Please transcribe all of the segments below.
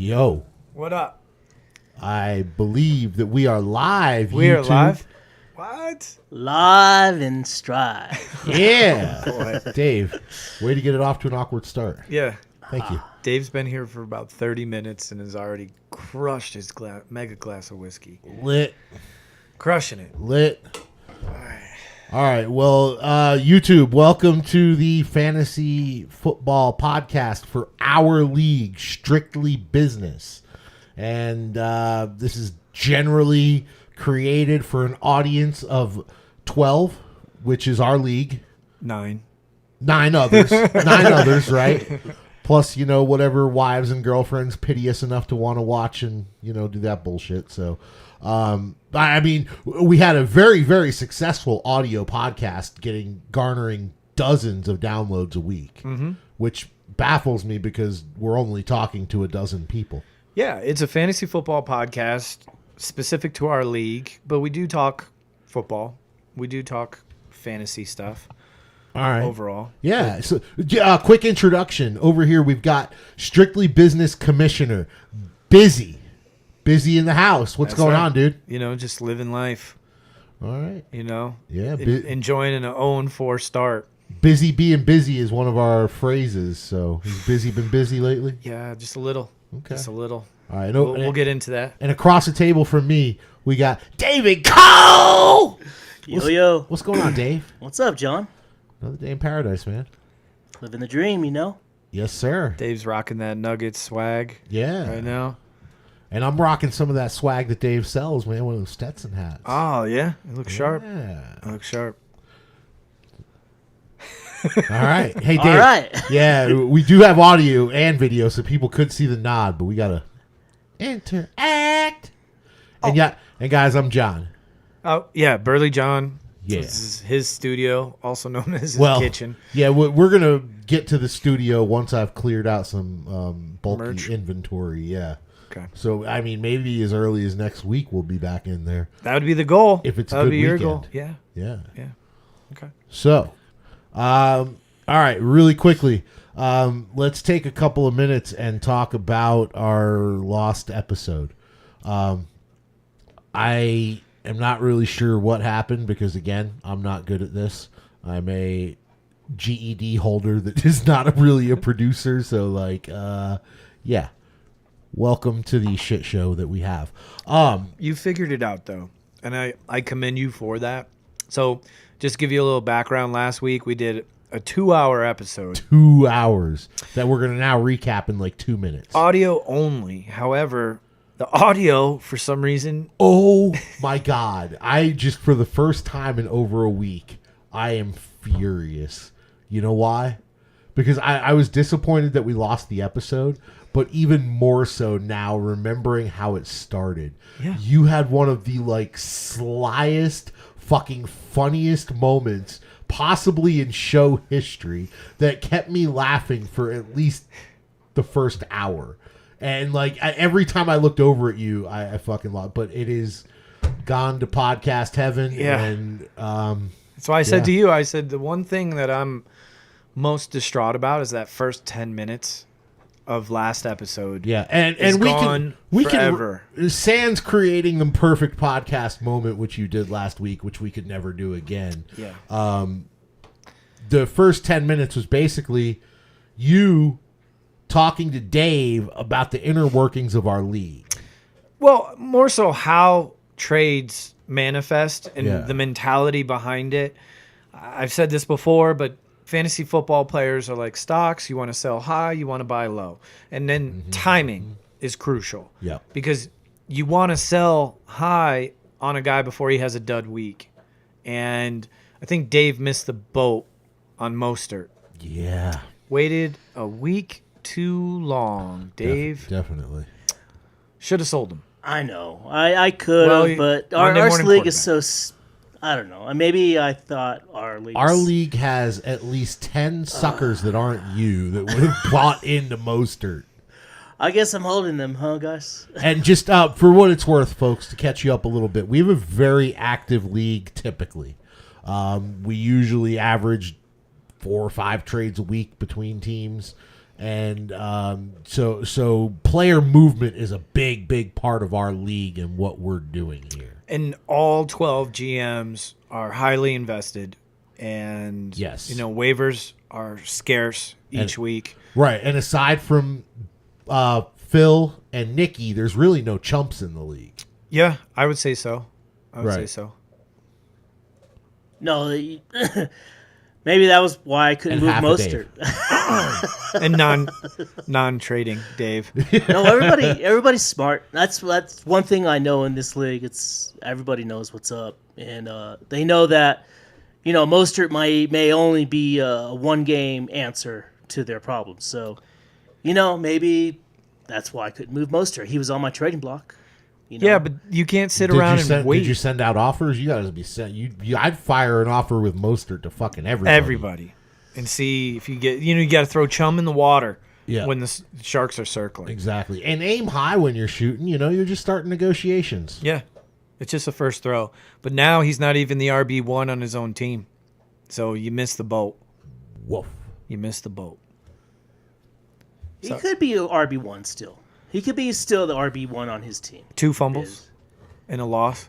Yo. What up? I believe that we are live. We are YouTube. live? What? Live and strive. Yeah. Dave, way to get it off to an awkward start. Yeah. Thank you. Dave's been here for about 30 minutes and has already crushed his mega glass of whiskey. Lit. Crushing it. Lit. All right. Well, YouTube, welcome to the Fantasy Football Podcast for our league, Strictly Business. And this is generally created for an audience of 12, which is our league. 9 others. 9 others, right? Plus, whatever wives and girlfriends pity us enough to want to watch and, do that bullshit. So, I mean, we had a very, very successful audio podcast garnering dozens of downloads a week, which baffles me because we're only talking to a dozen people. Yeah, it's a fantasy football podcast specific to our league, but we do talk football. We do talk fantasy stuff. All right. Overall. Yeah. So, quick introduction. Over here, we've got Strictly Business Commissioner, Bizzy. Busy in the house. What's That's going right. on, dude? Just living life. All right. Yeah. Yeah. Enjoying an 0-4 start. Busy being busy is one of our phrases. So, has Busy been busy lately? Yeah, just a little. Okay. Just a little. All right. We'll get into that. And across the table from me, we got David Cole. Yo. What's going on, Dave? What's up, John? Another day in paradise, man. Living the dream, Yes, sir. Dave's rocking that Nuggets swag Yeah. right now. And I'm rocking some of that swag that Dave sells, man. One of those Stetson hats. Oh, yeah. It looks sharp. Yeah. It looks sharp. All right. Hey, Dave. All right. Yeah, we do have audio and video, so people could see the nod, but we got to interact. And guys, I'm John. Oh, yeah. Burley John. Yeah. This is his studio, also known as his kitchen. Yeah, we're going to get to the studio once I've cleared out some bulky Merch. inventory. Yeah. Okay. So, I mean, maybe as early as next week we'll be back in there. That would be the goal. If it's a that would good be your weekend. goal. Yeah. Yeah. Yeah. Okay. So, all right, really quickly, let's take a couple of minutes and talk about our lost episode. I am not really sure what happened because, again, I'm not good at this. I'm a GED holder that is not really a producer. So, yeah. Welcome to the shit show that we have. You figured it out, though, and I commend you for that. So, just to give you a little background, last week we did a 2-hour episode. 2 hours that we're going to now recap in like 2 minutes. Audio only. However, the audio, for some reason... Oh, my God. For the first time in over a week, I am furious. You know why? Because I was disappointed that we lost the episode, but even more so now remembering how it started. Yeah. You had one of the slyest, fucking funniest moments possibly in show history that kept me laughing for at least the first hour. And every time I looked over at you, I fucking loved. But it is gone to podcast heaven. Yeah. And That's why I said to you, I said the one thing that I'm most distraught about is that first 10 minutes of last episode. yeah, and we forever. can sans creating the perfect podcast moment, which you did last week, which we could never do again. Yeah. The first 10 minutes was basically you talking to Dave about the inner workings of our league. Well, more so how trades manifest and Yeah. the mentality behind it. I've said this before, but fantasy football players are like stocks. You want to sell high, you want to buy low. And then timing is crucial. Yeah. Because you want to sell high on a guy before he has a dud week. And I think Dave missed the boat on Mostert. Yeah. Waited a week too long. Dave Definitely. should have sold him. I know. I could have, but our Monday league is morning so... I don't know. Maybe I thought our league... Our league has at least 10 suckers that aren't you that would have bought into Mostert. I guess I'm holding them, huh, guys? And just for what it's worth, folks, to catch you up a little bit, we have a very active league typically. We usually average 4 or 5 trades a week between teams. And so player movement is a big part of our league and what we're doing here. And all 12 GMs are highly invested, and yes, waivers are scarce each week. Right, and aside from Phil and Nikki, there's really no chumps in the league. Yeah, I would say so. I would say so. No, maybe that was why I couldn't move Mostert. And non-trading Dave. No, everybody's smart. That's one thing I know in this league. It's everybody knows what's up, and they know that Mostert may only be a one-game answer to their problems. So, maybe that's why I couldn't move Mostert. He was on my trading block. Yeah, but you can't sit around and wait. Did you send out offers? You got to be sent. I'd fire an offer with Mostert to fucking everybody. And see if you get. You got to throw chum in the water when the sharks are circling. Exactly, and aim high when you're shooting. You're just starting negotiations. Yeah, it's just a first throw. But now he's not even the RB1 on his own team, so you missed the boat. Woof! You missed the boat. He could be a RB1 still. He could be still the RB1 on his team. 2 fumbles and a loss.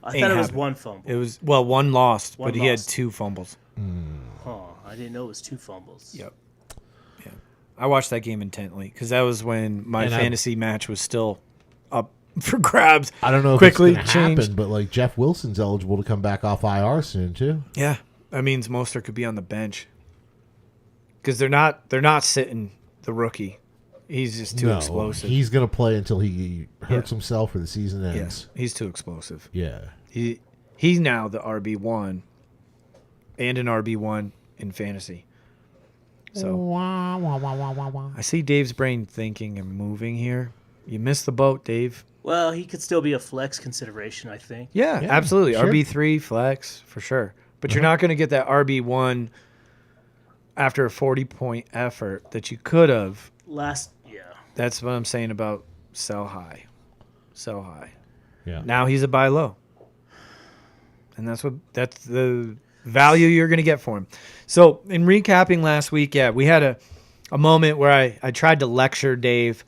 I thought it was 1 fumble. It was, one lost, but he had 2 fumbles. Oh, I didn't know it was 2 fumbles. Yep. Yeah. I watched that game intently because that was when my fantasy match was still up for grabs. I don't know if quickly it's going to happen, but Jeff Wilson's eligible to come back off IR soon too. Yeah, that means Mostert could be on the bench because they're not sitting the rookie. He's just too explosive. He's going to play until he hurts himself or the season ends. Yeah, he's too explosive. Yeah. He's now the RB1 and an RB1 in fantasy. So I see Dave's brain thinking and moving here. You missed the boat, Dave. Well, he could still be a flex consideration, I think. Yeah, absolutely. Sure. RB3 flex for sure. But you're not going to get that RB1 after a 40-point effort that you could have. That's what I'm saying about sell high. Sell high. Yeah. Now he's a buy low. And that's the value you're going to get for him. So in recapping last week, we had a moment where I tried to lecture Dave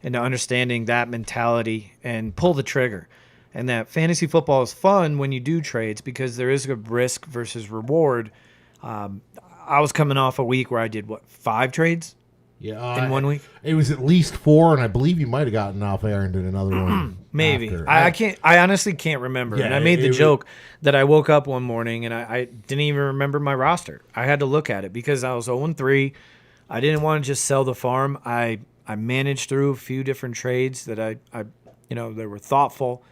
into understanding that mentality and pull the trigger. And that fantasy football is fun when you do trades because there is a risk versus reward. I was coming off a week where I did, 5 trades? Yeah, in 1 week? It was at least 4, and I believe you might have gotten off air and did another one. Maybe. After. I honestly can't remember. Yeah, and I made the joke that I woke up one morning and I didn't even remember my roster. I had to look at it because I was 0-3. I didn't want to just sell the farm. I managed through a few different trades that I they were thoughtful,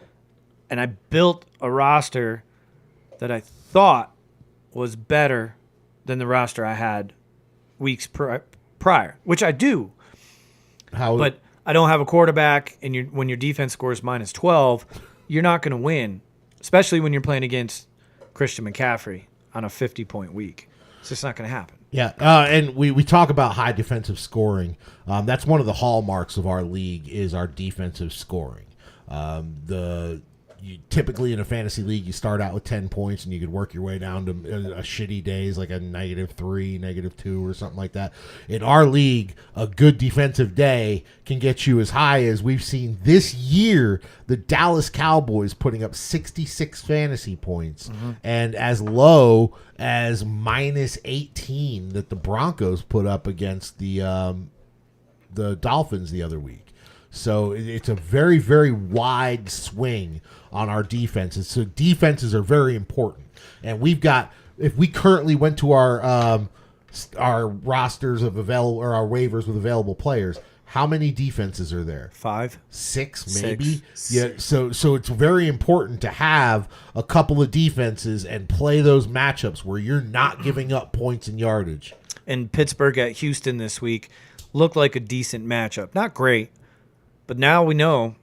and I built a roster that I thought was better than the roster I had weeks prior, which I do. But I don't have a quarterback, and when your defense scores -12, you're not going to win, especially when you're playing against Christian McCaffrey on a 50-point week. It's just not going to happen. Yeah, and we talk about high defensive scoring. That's one of the hallmarks of our league is our defensive scoring. Typically in a fantasy league, you start out with 10 points, and you could work your way down to a shitty days like a -3, -2, or something like that. In our league, a good defensive day can get you as high as we've seen this year. The Dallas Cowboys putting up 66 fantasy points, and as low as -18 that the Broncos put up against the Dolphins the other week. So it's a very, very wide swing on our defenses. So defenses are very important. And we've got, if we currently went to our rosters of available, or our waivers with available players, how many defenses are there? 5, 6, maybe. 6. Yeah. So it's very important to have a couple of defenses and play those matchups where you're not giving up points and yardage. And Pittsburgh at Houston this week looked like a decent matchup. Not great. But now we know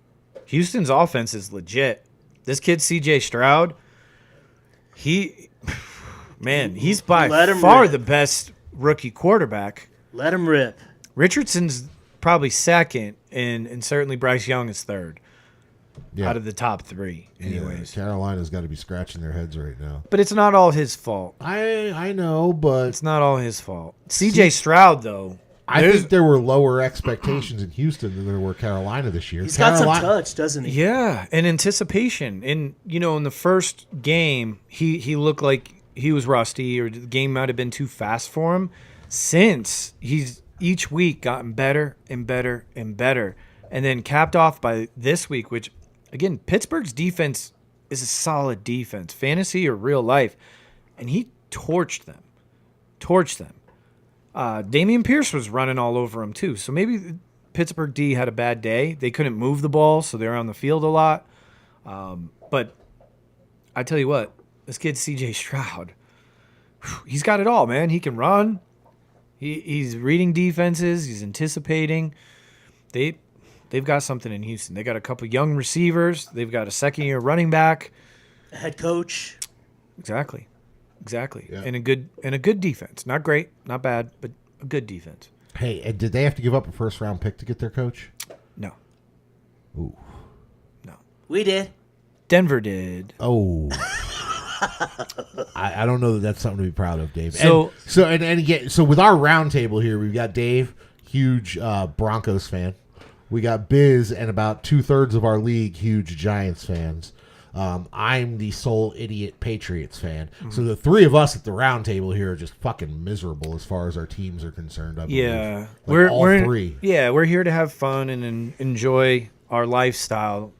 Houston's offense is legit. This kid, C.J. Stroud, he's by far the best rookie quarterback. Let him rip. Richardson's probably second, and certainly Bryce Young is third out of the top 3 anyways. Yeah, Carolina's got to be scratching their heads right now. But it's not all his fault. I know, but it's not all his fault. C.J. Stroud, though. I think there were lower expectations in Houston than there were Carolina this year. He's got some touch, doesn't he? Yeah, and anticipation. And, in the first game, he looked like he was rusty or the game might have been too fast for him. Since he's each week gotten better and better and better. And then capped off by this week, which, again, Pittsburgh's defense is a solid defense, fantasy or real life. And he torched them. Damian Pierce was running all over him too. So maybe Pittsburgh D had a bad day. They couldn't move the ball, so they're on the field a lot. But I tell you what, this kid CJ Stroud, he's got it all, man. He can run. He's reading defenses. He's anticipating. They've got something in Houston. They got a couple young receivers. They've got a second-year running back. Head coach. Exactly. Yeah. And a good defense. Not great, not bad, but a good defense. Hey, and did they have to give up a first-round pick to get their coach? No. Ooh. No. We did. Denver did. Oh. I don't know that that's something to be proud of, Dave. So and again, so with our roundtable here, we've got Dave, huge Broncos fan. We got Biz and about 2/3 of our league, huge Giants fans. I'm the sole idiot Patriots fan. Mm-hmm. So the three of us at the round table here are just fucking miserable as far as our teams are concerned. I believe. Yeah. We're three. Yeah, we're here to have fun and enjoy our lifestyle,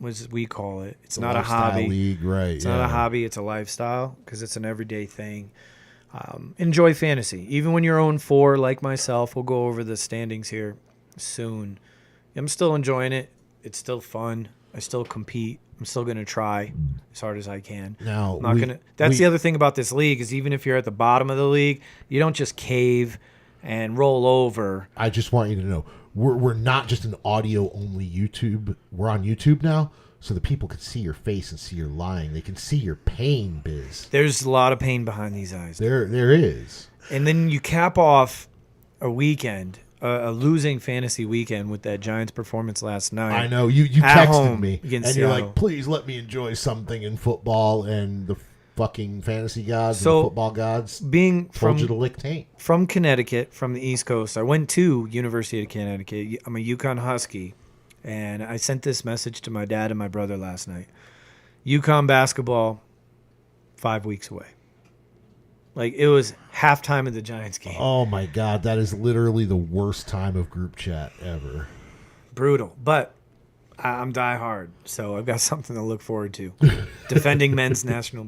as we call it. It's not a hobby. League, right. It's not a hobby. It's a lifestyle because it's an everyday thing. Enjoy fantasy. Even when you're 0-4 like myself, we'll go over the standings here soon. I'm still enjoying it. It's still fun. I still compete. I'm still going to try as hard as I can. Now, That's the other thing about this league is even if you're at the bottom of the league, you don't just cave and roll over. I just want you to know, we're not just an audio-only YouTube. We're on YouTube now, so the people can see your face and see your lying. They can see your pain, Biz. There's a lot of pain behind these eyes. There is. And then you cap off a weekend, a losing fantasy weekend with that Giants performance last night. I know. You texted me, and Seattle. you're like, please let me enjoy something in football, and the fucking fantasy gods and the football gods told you to lick taint. From Connecticut, from the East Coast, I went to University of Connecticut. I'm a UConn Husky, and I sent this message to my dad and my brother last night. UConn basketball, 5 weeks away. Like, it was halftime of the Giants game. Oh, my God. That is literally the worst time of group chat ever. Brutal. But I'm diehard, so I've got something to look forward to. Defending men's national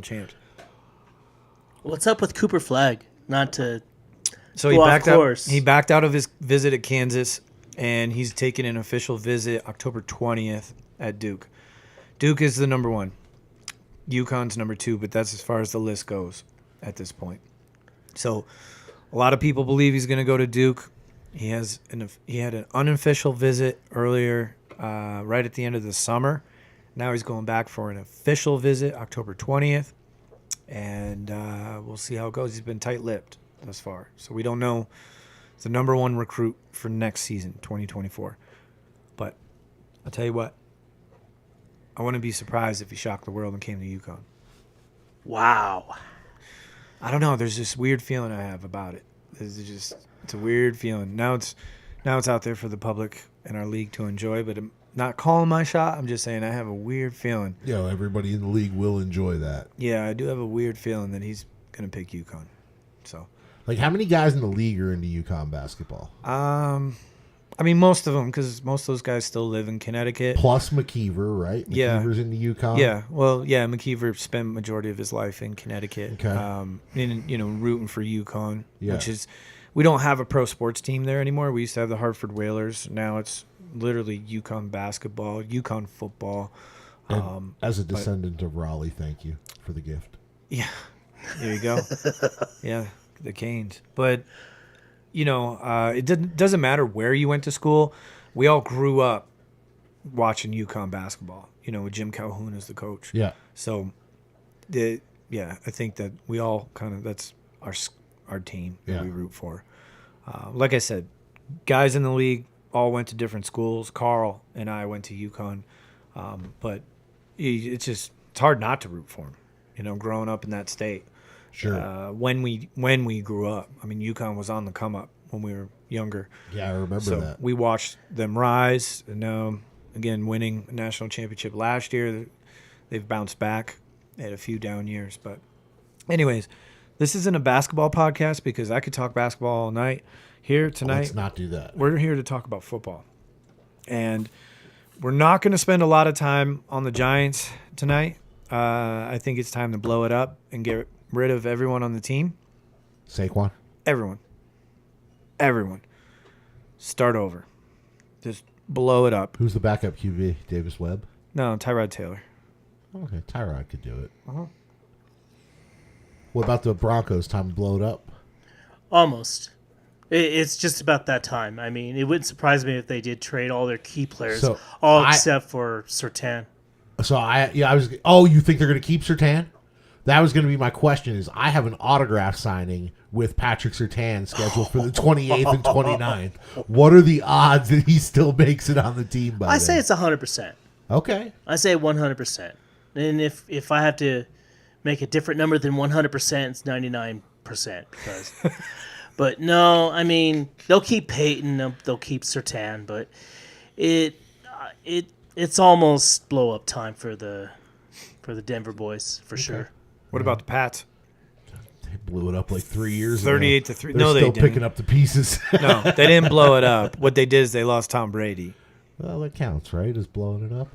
champs. What's up with Cooper Flagg? Not to So he backed out of his visit at Kansas, and he's taking an official visit October 20th at Duke. Duke is the number one. UConn's number 2, but that's as far as the list goes at this point. So a lot of people believe he's going to go to Duke. He had an unofficial visit earlier, right at the end of the summer. Now he's going back for an official visit October 20th, and we'll see how it goes. He's been tight-lipped thus far, so we don't know. He's the number 1 recruit for next season, 2024. But I'll tell you what. I wouldn't be surprised if he shocked the world and came to UConn. Wow. I don't know. There's this weird feeling I have about it. It's a weird feeling. Now it's out there for the public and our league to enjoy, but I'm not calling my shot. I'm just saying I have a weird feeling. Yeah, everybody in the league will enjoy that. Yeah, I do have a weird feeling that he's going to pick UConn. So, like, how many guys in the league are into UConn basketball? I mean, most of them, because most of those guys still live in Connecticut. Plus McKeever, right? Yeah. McKeever's into UConn. Yeah, well, yeah, McKeever spent majority of his life in Connecticut. Okay. Rooting for UConn, yeah. Which is, we don't have a pro sports team there anymore. We used to have the Hartford Whalers. Now it's literally UConn basketball, UConn football. And as a descendant of Raleigh, thank you for the gift. Yeah, there you go. Yeah, the Canes. But it doesn't matter where you went to school. We all grew up watching UConn basketball, with Jim Calhoun as the coach. Yeah. So, I think that we all that's our team that we root for. Like I said, guys in the league all went to different schools. Carl and I went to UConn. But it's hard not to root for him, growing up in that state. Sure. When we grew up, I mean, UConn was on the come up. when we were younger. Yeah, I remember So that. we watched them rise, and now again winning a national championship last year. They've bounced back. They had a few down years, but anyways, this isn't a basketball podcast because I could talk basketball all night. Here tonight, Let's not do that. we're here to talk about football, and we're not going to spend a lot of time on the Giants tonight. I think it's time to blow it up and get rid of everyone on the team. Saquon? Everyone. Start over. Just blow it up. Who's the backup QB? Davis Webb? No, Tyrod Taylor. Okay, Tyrod could do it. Uh-huh. What about the Broncos? Time to blow it up? Almost. It's just about that time. I mean, it wouldn't surprise me if they did trade all their key players, So, except for Surtain. You think they're going to keep Surtain? That was going to be my question. Is I have an autograph signing with Patrick Surtain scheduled for the 28th and 29th. What are the odds that he still makes it on the team by I then? say it's 100%. Okay. I say 100%. And if I have to make a different number than 100%, it's 99% because. But no, I mean they'll keep Peyton, they'll keep Surtain, but it's almost blow up time for the Denver boys for sure. What about the Pats? They blew it up like 3 years ago. 38-3. They're No, they still didn't. picking up the pieces. No, they didn't blow it up. What they did is they lost Tom Brady. Well, that counts, right? Is blowing it up.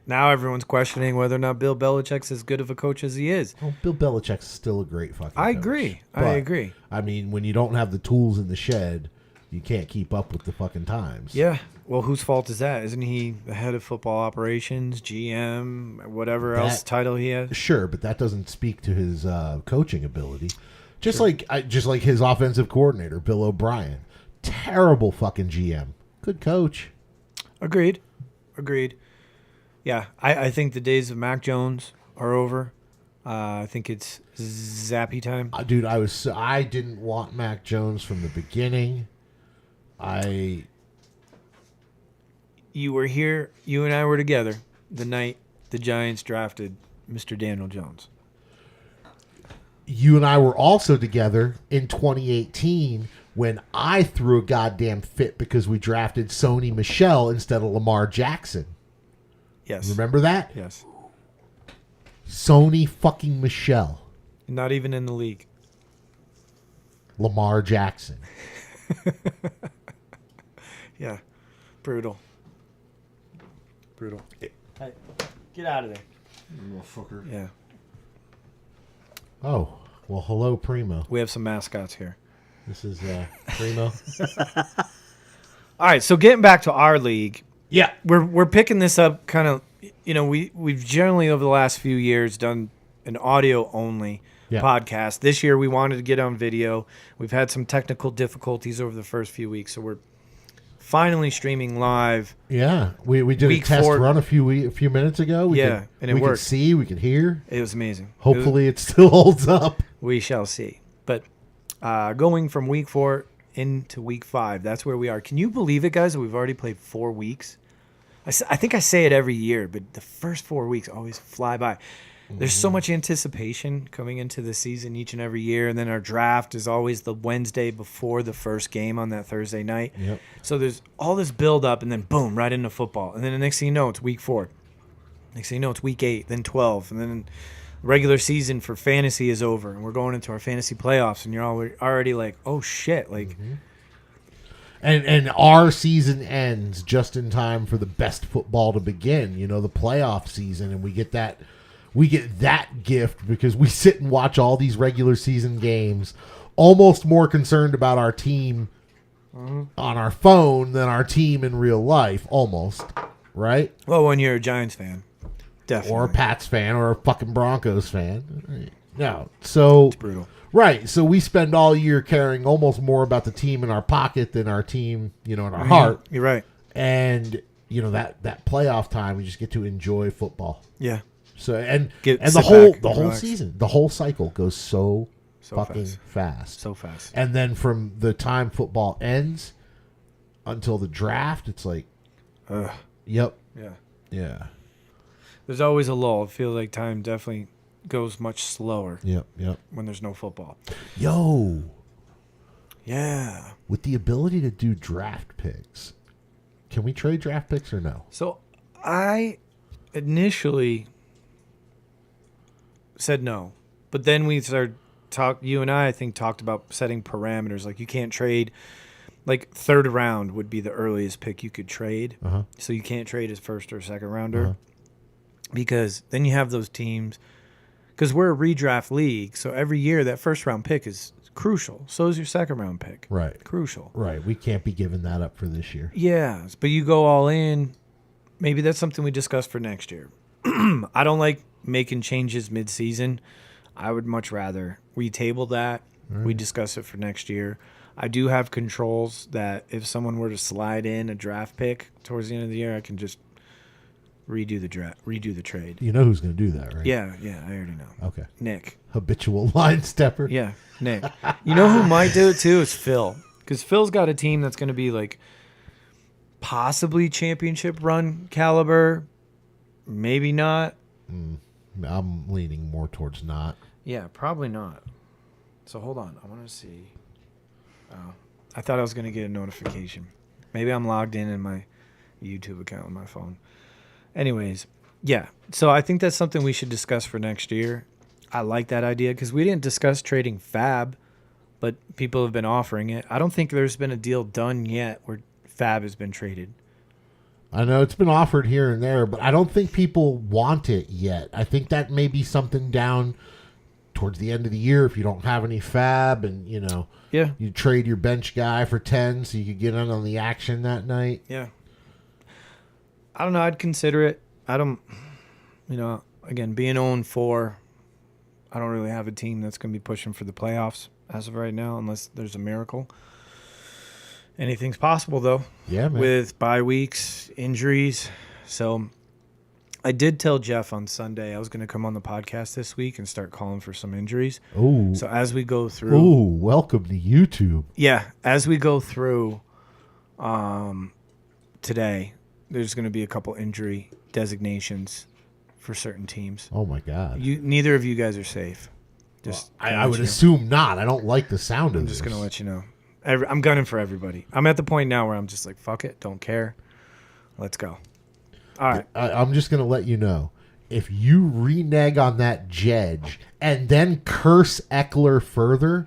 Now everyone's questioning whether or not Bill Belichick's as good of a coach as he is. Well, Bill Belichick's still a great fucking I coach. agree. But, I agree. I mean, when you don't have the tools in the shed, you can't keep up with the fucking times. Yeah. Well, whose fault is that? Isn't he the head of football operations, GM, whatever else title he has? Sure, but that doesn't speak to his coaching ability. Just like his offensive coordinator, Bill O'Brien. Terrible fucking GM. Good coach. Agreed. Yeah, I think the days of Mac Jones are over. I think it's Zappy time. Dude, I didn't want Mac Jones from the beginning. You were here. You and I were together the night the Giants drafted Mr. Daniel Jones. You and I were also together in 2018 when I threw a goddamn fit because we drafted Sony Michel instead of Lamar Jackson. Yes. Remember that? Yes. Sony fucking Michel. Not even in the league. Lamar Jackson. Yeah. Brutal. Hey, get out of there. Motherfucker. Yeah. Oh, well, hello, Primo. We have some mascots here. This is Primo. All right, so getting back to our league, Yeah. we're picking this up kind of, we've generally over the last few years done an audio only podcast. This year we wanted to get on video. We've had some technical difficulties over the first few weeks, so we're finally streaming live. Yeah, we did Week a test 4. run a few minutes ago. And it we worked. could see, we could hear. It was amazing. Hopefully it still holds up. We shall see. But going from week 4 into week 5, that's where we are. Can you believe it, guys, that we've already played 4 weeks? I think I say it every year, but the first 4 weeks always fly by. There's so much anticipation coming into the season each and every year, and then our draft is always the Wednesday before the first game on that Thursday night. Yep. So there's all this build-up, and then boom, right into football. And then the next thing you know, it's week 4. Next thing you know, it's week 8, then 12, and then regular season for fantasy is over, and we're going into our fantasy playoffs, and you're already like, oh, shit. Like, And our season ends just in time for the best football to begin, the playoff season, and we get that gift because we sit and watch all these regular season games, almost more concerned about our team on our phone than our team in real life, almost, right? well, when you're a Giants fan, definitely. Or a Pats fan or a fucking Broncos fan. No. So It's brutal. Right. So we spend all year caring almost more about the team in our pocket than our team, in our heart. You're right. And that playoff time, we just get to enjoy football. Yeah. So and Sit the back, whole relax. season, the whole cycle goes so fucking fast. So fast. And then from the time football ends until the draft, it's like, yep, Yeah. yeah, There's always a lull. I feel like time definitely goes much slower yep. when there's no football. Yo, Yeah. With the ability to do draft picks, can we trade draft picks or no? So I initially said no, but then we started you and I think talked about setting parameters. Like you can't trade, like third round would be the earliest pick you could trade. So you can't trade as first or second rounder because then you have those teams. Because we're a redraft league, so every year that first round pick is crucial. So is your second round pick. Right. Crucial. Right. We can't be giving that up for this year. Yeah, but you go all in. Maybe that's something we discuss for next year. I don't like making changes mid-season. I would much rather we table that. Right. We discuss it for next year. I do have controls that if someone were to slide in a draft pick towards the end of the year, I can just redo the trade. You know who's going to do that, right? Yeah, I already know. Okay. Nick. Habitual line stepper. Yeah, Nick. You know who might do it too is Phil. Because Phil's got a team that's going to be like possibly championship run caliber. Maybe not. I'm leaning more towards not. Yeah, probably not. So hold on. I want to see. Oh, I thought I was going to get a notification. Maybe I'm logged in my YouTube account on my phone. Anyways, yeah. So I think that's something we should discuss for next year. I like that idea because we didn't discuss trading Fab, but people have been offering it. I don't think there's been a deal done yet where Fab has been traded. I know it's been offered here and there, but I don't think people want it yet. I think that may be something down towards the end of the year if you don't have any Fab and, you trade your bench guy for 10 so you could get in on the action that night. Yeah. I don't know. I'd consider it. I don't, again, being 0-4, I don't really have a team that's going to be pushing for the playoffs as of right now unless there's a miracle. Anything's possible, though. Yeah, man. With bye weeks, injuries. So I did tell Jeff on Sunday I was going to come on the podcast this week and start calling for some injuries. Oh. So as we go through. Oh, welcome to YouTube. Yeah. As we go through today, there's going to be a couple injury designations for certain teams. Oh, my God. Neither of you guys are safe. Just I would assume not. I don't like the sound of I'm this. just going to let you know. I'm gunning for everybody. I'm at the point now where I'm just like, fuck it. Don't care. Let's go. All right. I'm just going to let you know. If you renege on that Jedge and then curse Eckler further,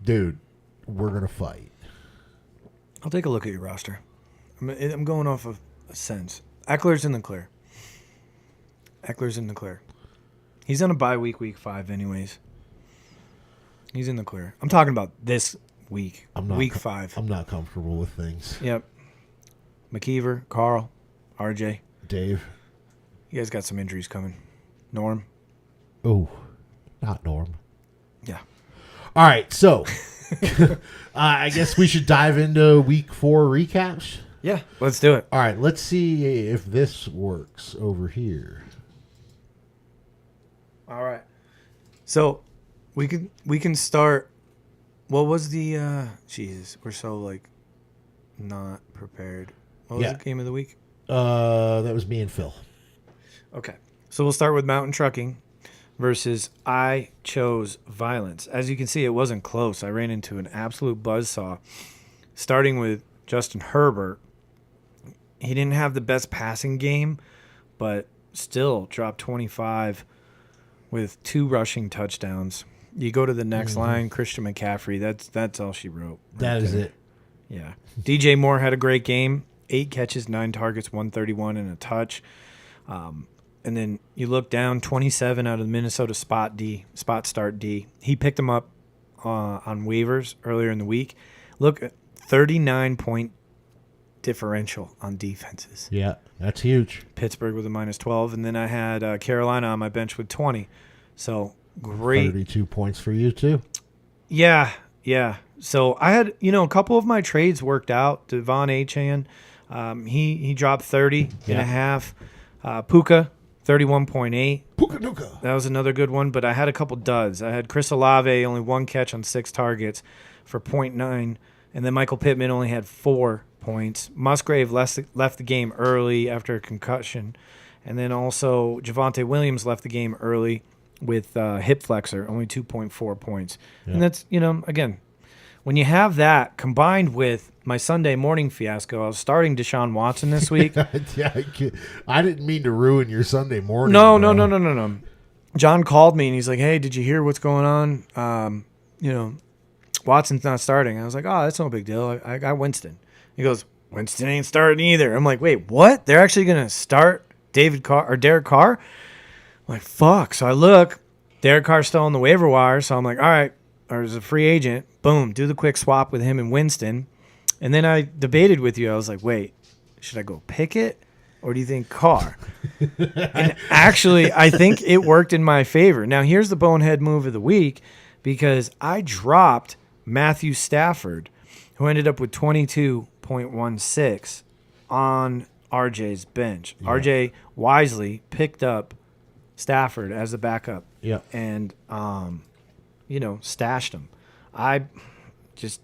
dude, we're going to fight. I'll take a look at your roster. I'm going off of a sense. Eckler's in the clear. He's on a bye week 5 anyways. He's in the clear. I'm talking about this week, week 5. I'm not comfortable with things. Yep. McKeever, Carl, RJ. Dave. You guys got some injuries coming. Norm. Oh, not Norm. Yeah. All right, so I guess we should dive into week 4 recaps. Yeah, let's do it. All right, let's see if this works over here. All right. So we can start. What was the Jesus, we're so not prepared. What was the game of the week? That was me and Phil. Okay. So we'll start with Mountain Trucking versus I Chose Violence. As you can see, it wasn't close. I ran into an absolute buzzsaw. Starting with Justin Herbert. He didn't have the best passing game, but still dropped 25 with 2 rushing touchdowns. You go to the next line, Christian McCaffrey. That's all she wrote. That is it. Yeah. DJ Moore had a great game. 8 catches, 9 targets, 131 and a touch. And then you look down, 27 out of the Minnesota spot start D. He picked him up on waivers earlier in the week. Look, 39-point differential on defenses. Yeah, that's huge. Pittsburgh with a -12, and then I had Carolina on my bench with 20. So great. 32 points for you too. Yeah. So I had, a couple of my trades worked out. Devon Achane, he dropped 30 and a half. Puka, 31.8. Puka Nuka. That was another good one, but I had a couple duds. I had Chris Olave, only 1 catch on 6 targets for 0.9, and then Michael Pittman only had 4 points. Musgrave left the game early after a concussion, and then also Javonte Williams left the game early with hip flexor, only 2.4 points. Yeah. And that's, again, when you have that combined with my Sunday morning fiasco, I was starting Deshaun Watson this week. Yeah, I didn't mean to ruin your Sunday morning. No. John called me and he's like, "Hey, did you hear what's going on? Watson's not starting." I was like, "Oh, that's no big deal. I got Winston." He goes, "Winston ain't starting either." I'm like, "Wait, what? They're actually gonna start Derek Carr?" I'm like, fuck. So I look, Derek Carr's still on the waiver wire. So I'm like, all right, or as a free agent, boom, do the quick swap with him and Winston. And then I debated with you. I was like, wait, should I go Pickett or do you think Carr? And actually, I think it worked in my favor. Now, here's the bonehead move of the week because I dropped Matthew Stafford, who ended up with 22.16 on RJ's bench. Yeah. RJ wisely picked up Stafford as a backup. Yeah. And, stashed him. I just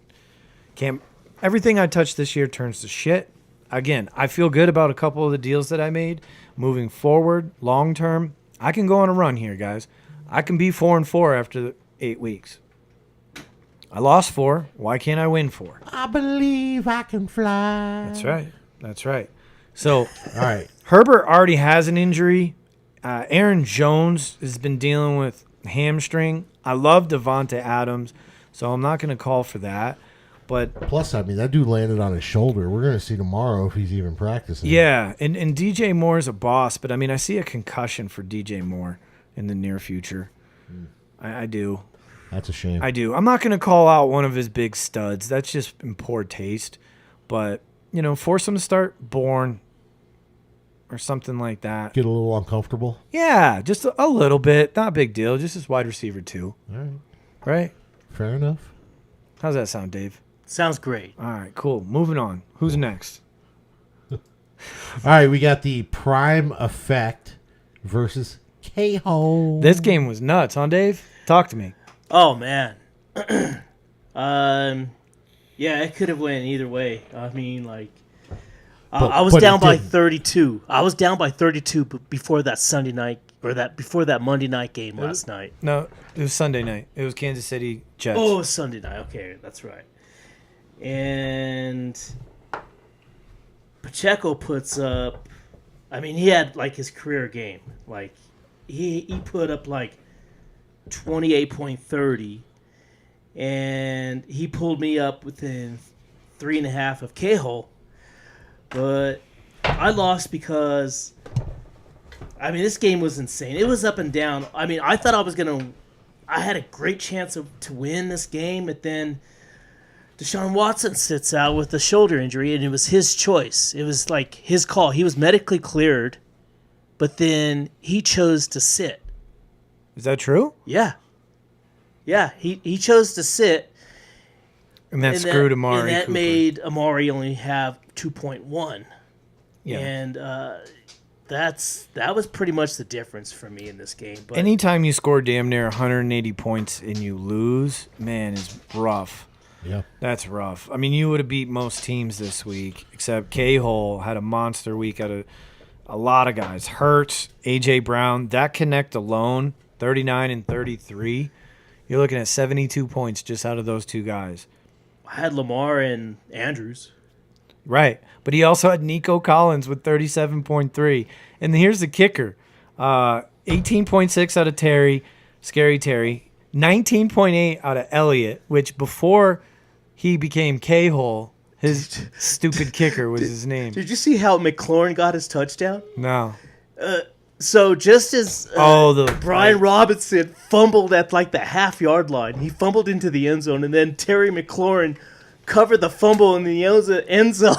can't. Everything I touch this year turns to shit. Again, I feel good about a couple of the deals that I made. Moving forward, long term, I can go on a run here, guys. I can be 4-4 after the 8 weeks. I lost 4. Why can't I win 4? I believe I can fly. That's right. So, all right. Herbert already has an injury. Aaron Jones has been dealing with hamstring. I love Devonta Adams, so I'm not going to call for that. But plus, I mean, that dude landed on his shoulder. We're going to see tomorrow if he's even practicing. Yeah, and DJ Moore is a boss, but I mean, I see a concussion for DJ Moore in the near future. I do. That's a shame. I do. I'm not going to call out one of his big studs. That's just in poor taste. But, force him to start Bourne or something like that. Get a little uncomfortable? Yeah, just a little bit. Not a big deal. Just as wide receiver, too. All right. Right? Fair enough. How's that sound, Dave? Sounds great. All right, cool. Moving on. Who's next? All right, we got the Prime Effect versus K-Ho. This game was nuts, huh, Dave? Talk to me. Oh, man. Yeah, it could have went either way. I mean, I was down by 32. I was down by 32 before that Sunday night before that Monday night game last night. No, it was Sunday night. It was Kansas City Jets. Oh, it was Sunday night. Okay, that's right. And Pacheco puts up. I mean, he had his career game. He put up 28.30, and he pulled me up within 3.5 of K-Hole. But I lost because, I mean, this game was insane. It was up and down. I mean, I thought I had a great chance to win this game, but then Deshaun Watson sits out with a shoulder injury, and it was his choice. It was his call. He was medically cleared, but then he chose to sit. Is that true? Yeah. Yeah, he chose to sit. And that screwed Amari. And that Cooper. made Amari only have 2.1. Yeah. And that was pretty much the difference for me in this game. But anytime you score damn near 180 points and you lose, man, is rough. Yeah. That's rough. I mean, you would have beat most teams this week, except K-Hole had a monster week out of a lot of guys. Hurts, A.J. Brown, that connect alone, 39 and 33. You're looking at 72 points just out of those two guys. I had Lamar and Andrews. Right. But he also had Nico Collins with 37.3. And here's the kicker. 18.6 out of Terry, Scary Terry. 19.8 out of Elliott, which before he became K-Hole, his stupid kicker was his name. Did you see how McLaurin got his touchdown? No. So just as Brian Robinson fumbled at the half-yard line, he fumbled into the end zone, and then Terry McLaurin covered the fumble in the end zone.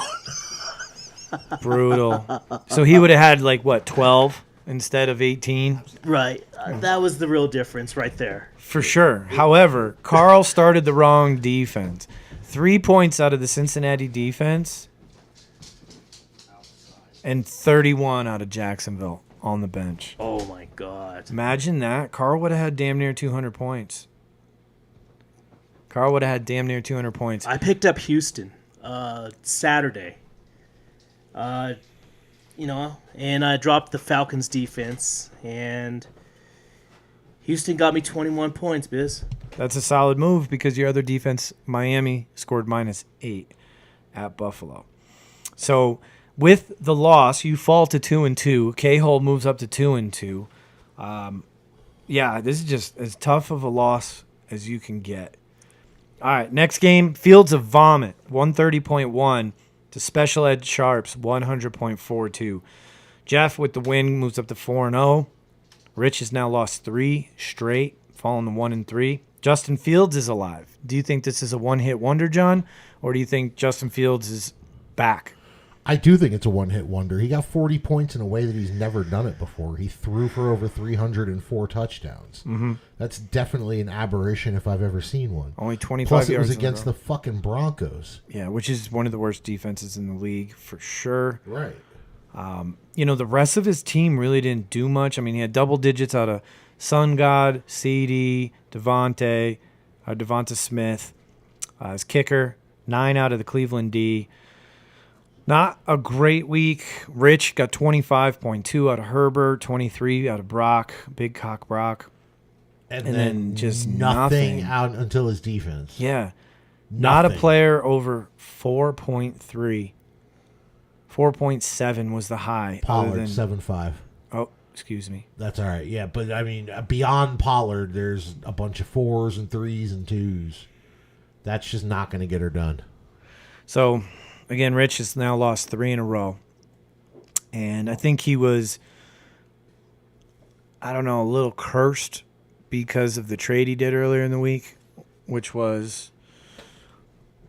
Brutal. So he would have had 12 instead of 18? Right. That was the real difference right there. For sure. However, Carl started the wrong defense. 3 points out of the Cincinnati defense and 31 out of Jacksonville on the bench. Oh, my God. Imagine that. Carl would have had damn near 200 points. Carl would have had damn near 200 points. I picked up Houston Saturday. And I dropped the Falcons defense, and Houston got me 21 points, Biz. That's a solid move because your other defense, Miami, scored -8 at Buffalo. So with the loss, you fall to 2-2. K-Hole moves up to 2-2. Yeah, this is just as tough of a loss as you can get. All right, next game, Fields of Vomit, 130.1 to Special Ed Sharps, 100.42. Jeff with the win moves up to 4-0. Rich has now lost 3 straight, falling to 1-3. Justin Fields is alive. Do you think this is a one-hit wonder, John, or do you think Justin Fields is back? I do think it's a one-hit wonder. He got 40 points in a way that he's never done it before. He threw for over 304 touchdowns. Mm-hmm. That's definitely an aberration if I've ever seen one. Only 25 Plus, yards. it was against the fucking Broncos. Yeah, which is one of the worst defenses in the league for sure. Right. The rest of his team really didn't do much. I mean, he had double digits out of Sun God, CD, Devonta Smith, his kicker, 9 out of the Cleveland D. Not a great week. Rich got 25.2 out of Herbert, 23 out of Brock, Big Cock Brock. And then just nothing out until his defense. Yeah. Not a player over 4.3. 4.7 was the high. Pollard, 7.5. Oh, excuse me. That's all right. Yeah, but I mean, beyond Pollard, there's a bunch of 4s and 3s and 2s. That's just not going to get her done. So, again, Rich has now lost 3 in a row. And I think he was, a little cursed because of the trade he did earlier in the week, which was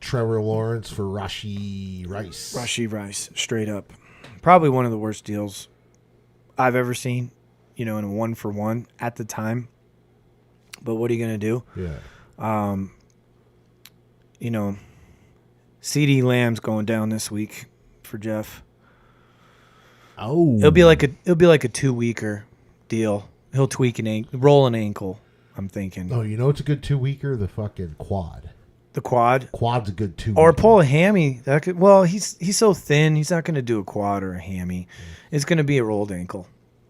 Trevor Lawrence for Rashee Rice. Rashee Rice, straight up. Probably one of the worst deals I've ever seen, in a 1-for-1 at the time. But what are you going to do? Yeah. CD Lamb's going down this week for Jeff. Oh. It'll be like a 2-weeker deal. He'll tweak roll an ankle, I'm thinking. Oh, it's a good 2-weeker? The fucking quad. The quad? Quad's a good 2-weeker. Or pull a hammy. He's so thin, he's not going to do a quad or a hammy. It's going to be a rolled ankle.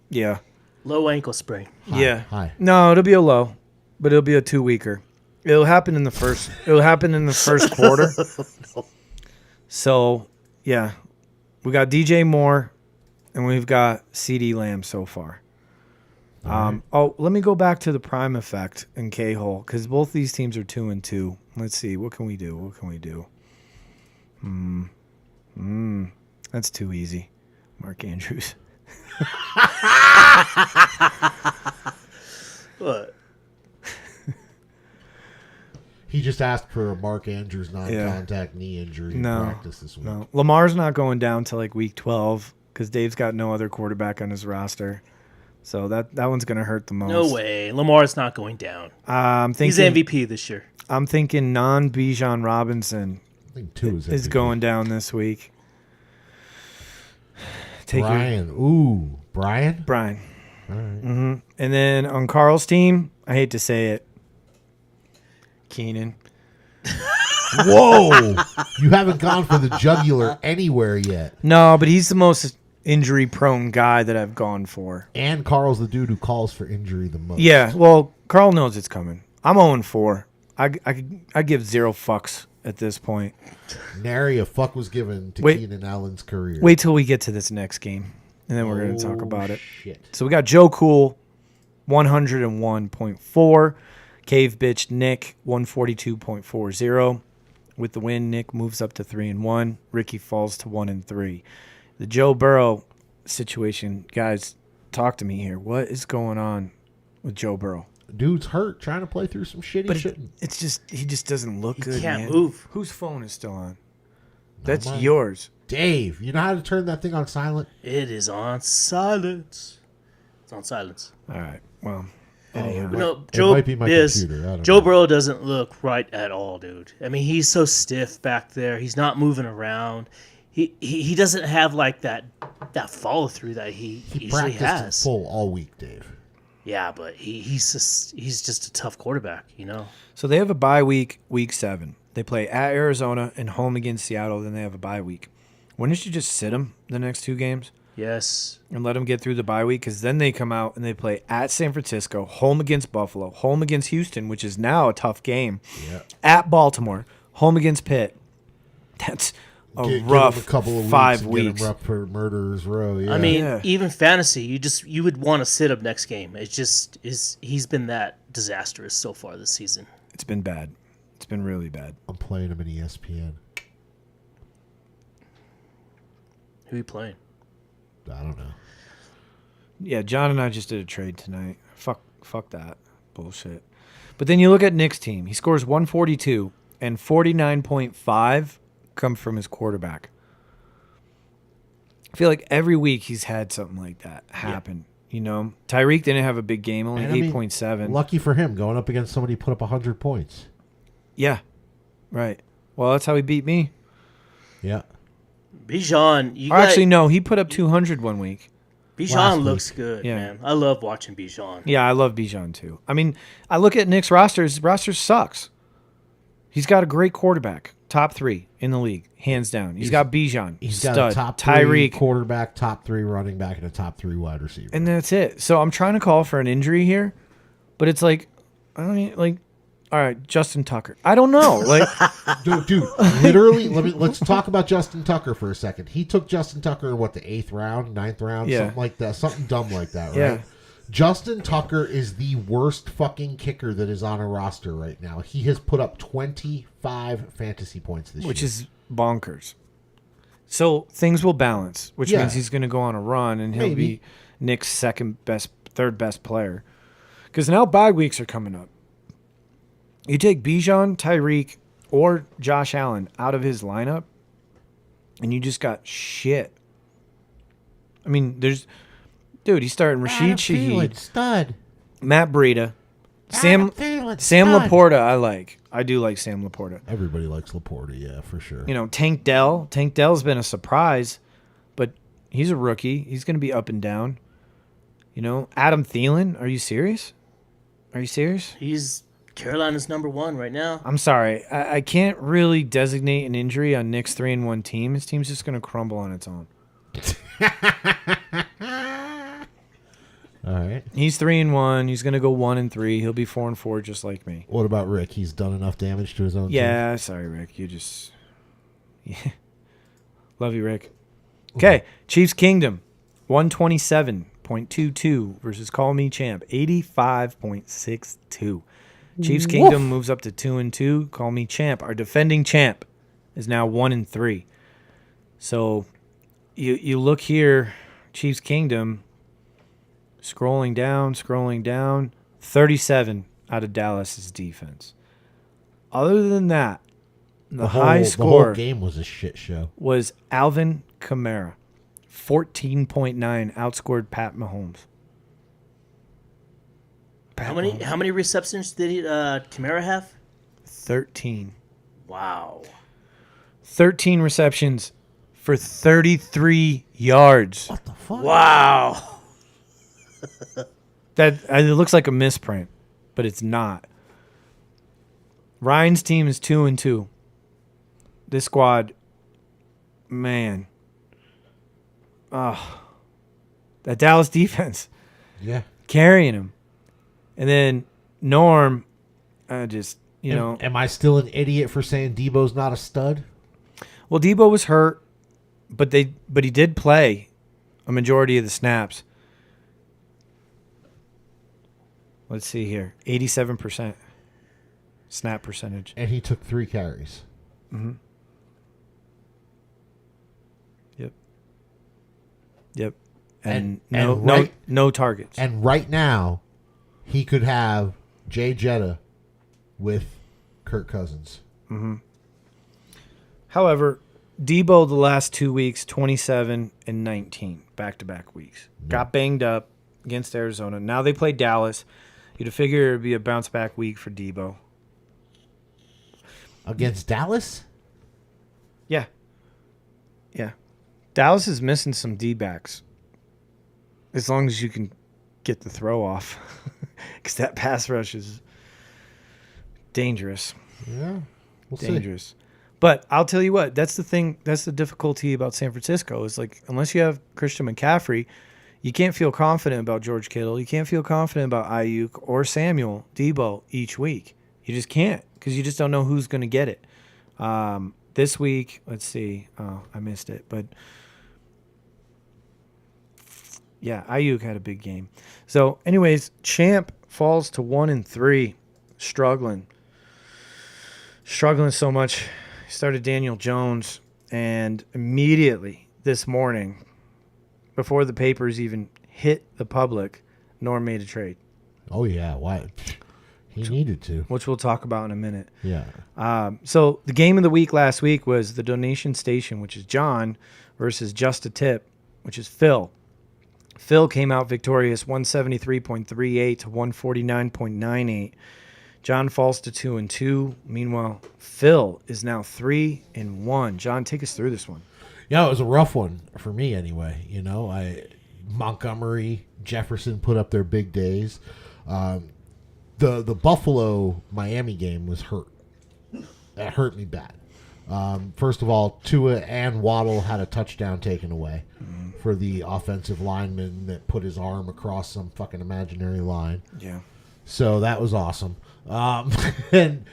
Yeah. Low ankle sprain. High. No, it'll be a low, but it'll be a 2-weeker. It'll happen in the first quarter. No. So, yeah. We got DJ Moore and we've got CD Lamb so far. Let me go back to the prime effect and K-Hole because both these teams are 2-2. Let's see. What can we do? That's too easy. Mark Andrews. What? He just asked for a Mark Andrews non-contact knee injury in practice this week. No. Lamar's not going down till like week 12 because Dave's got no other quarterback on his roster. So that one's going to hurt the most. No way. Lamar's not going down. He's MVP this year. I'm thinking non-Bijan Robinson I think 2 is going down this week. Brian. Brian? Brian. All right. Mm-hmm. And then on Carl's team, I hate to say it, Keenan. Whoa! You haven't gone for the jugular anywhere yet. No, but he's the most injury-prone guy that I've gone for. And Carl's the dude who calls for injury the most. Yeah, well, Carl knows it's coming. I'm 0-4. I give 0 fucks at this point. Nary a fuck was given to Keenan Allen's career. Wait till we get to this next game, and then we're going to talk about it. Shit. So we got Joe Cool, 101.4. Cave Bitch Nick, 142.40. With the win, Nick moves up to 3-1. Ricky falls to 1-3. The Joe Burrow situation, guys, talk to me here. What is going on with Joe Burrow? Dude's hurt, trying to play through some shit he shouldn't. It's just he just doesn't look good. He can't man. move. Whose phone is still on? That's mine. yours. Dave, you know how to turn that thing on silent? It is on silence. It's on silence. All right. Well, Anyhow. No, It might be my computer. I don't Joe know. Burrow doesn't look right at all, dude. I mean, he's so stiff back there. He's not moving around. He doesn't have like that follow through that he usually practiced has. full all week, Dave. Yeah, but he's just a tough quarterback, you know. So they have a bye week, week 7. They play at Arizona and home against Seattle. Then they have a bye week. Why don't you just sit them the next 2 games? Yes. and let them get through the bye week, because then they come out and they play at San Francisco, home against Buffalo, home against Houston, which is now a tough game, at Baltimore, home against Pitt. That's a rough give 'em a couple of 5 weeks. And weeks. get 'em up for murderers row. Yeah. I mean, Yeah. even fantasy, you would want to sit him next game. It's just he's been that disastrous so far this season. It's been bad. It's been really bad. I'm playing him in ESPN. Who are you playing? I don't know. Yeah, John and I just did a trade tonight. Fuck that bullshit. But then you look at Nick's team. He scores 142, and 49.5 come from his quarterback. I feel like every week he's had something like that happen. You know, Tyreek didn't have a big game, only And I mean, 8.7. Lucky for him, going up against somebody who put up 100 points. Yeah, right. Well, that's how he beat me. Yeah. Bijan, Or actually, no, he put up 200 one week. Bijan last looks week. good, Yeah. man. I love watching Bijan. Yeah, I love Bijan too. I mean, I look at Nick's roster. His roster sucks. He's got a great quarterback, top 3 in the league, hands down. He's got Bijan, He's stud, got a top 3 Tyreek, quarterback, top 3 running back, and a top 3 wide receiver. and that's it. So I'm trying to call for an injury here, but it's like, I don't mean, like, all right, Justin Tucker. I don't know. Like, Dude, literally, let's talk about Justin Tucker for a second. He took Justin Tucker in what, the 8th round, 9th round, Yeah. something like that, something dumb like that, right? Yeah. Justin Tucker is the worst fucking kicker that is on a roster right now. He has put up 25 fantasy points this year. which is bonkers. So things will balance, which Yeah. means he's going to go on a run, and he'll Maybe. be Nick's third best player. Because now bye weeks are coming up. You take Bijan, Tyreek, or Josh Allen out of his lineup, and you just got shit. I mean, he's starting Rashid Shaheed, stud. Matt Breida, Sam Laporta. I do like Sam Laporta. Everybody likes Laporta, yeah, for sure. You know, Tank Dell. Tank Dell's been a surprise, but he's a rookie. He's going to be up and down. You know, Adam Thielen. Are you serious? He's Carolina's #1 right now. I'm sorry. I can't really designate an injury on Nick's 3-1 team. His team's just going to crumble on its own. All right. He's 3-1. He's going to go 1-3. He'll be 4-4 just like me. What about Rick? He's done enough damage to his own team? Yeah, sorry, Rick. You just... Yeah. Love you, Rick. Okay, Chiefs Kingdom. 127.22 versus Call Me Champ. 85.62. Chiefs Kingdom moves up to 2-2. Call Me Champ. Our defending champ is now 1-3. So you look here, Chiefs Kingdom, scrolling down, 37 out of Dallas's defense. Other than that, the high The score whole game was a shit show. was Alvin Kamara. 14.9 outscored Pat Mahomes. How many receptions did Kamara have? 13. Wow. 13 receptions for 33 yards. What the fuck? Wow. It looks like a misprint, but it's not. Ryan's team is 2-2. This squad, man. Oh, that Dallas defense Yeah. carrying him. And then Norm, know. Am I still an idiot for saying Debo's not a stud? Well, Debo was hurt, but he did play a majority of the snaps. Let's see here. 87% snap percentage. And he took 3 carries. Yep. And No targets. And right now, he could have Jay Jetta with Kirk Cousins. However, Debo the last 2 weeks, 27 and 19, back-to-back weeks. Got banged up against Arizona. Now they play Dallas. You'd figure it would be a bounce-back week for Debo. Against Dallas? Yeah. Dallas is missing some D-backs. As long as you can get the throw off. Because that pass rush is dangerous. Yeah. We'll see. Dangerous. But I'll tell you what, that's the thing. That's the difficulty about San Francisco is like, unless you have Christian McCaffrey, you can't feel confident about George Kittle. You can't feel confident about Ayuk or Samuel Debo each week. You just can't because you just don't know who's going to get it. This week, let's see. Oh, I missed it. But, yeah, Ayuk had a big game. So, anyways, Champ falls to 1-3, struggling so much. He started Daniel Jones, and immediately this morning, before the papers even hit the public, Norm made a trade. Oh, yeah. Why? He needed to. Which we'll talk about in a minute. Yeah. So the game of the week last week was the donation station, which is John, versus Just a Tip, which is Phil. Phil came out victorious 173.38 to 149.98. John falls to 2-2. Meanwhile, Phil is now 3-1. John, take us through this one. Yeah, it was a rough one for me anyway. Montgomery, Jefferson put up their big days. The Buffalo Miami game was hurt. That hurt me bad. First of all, Tua and Waddle had a touchdown taken away for the offensive lineman that put his arm across some fucking imaginary line. Yeah. So that was awesome. And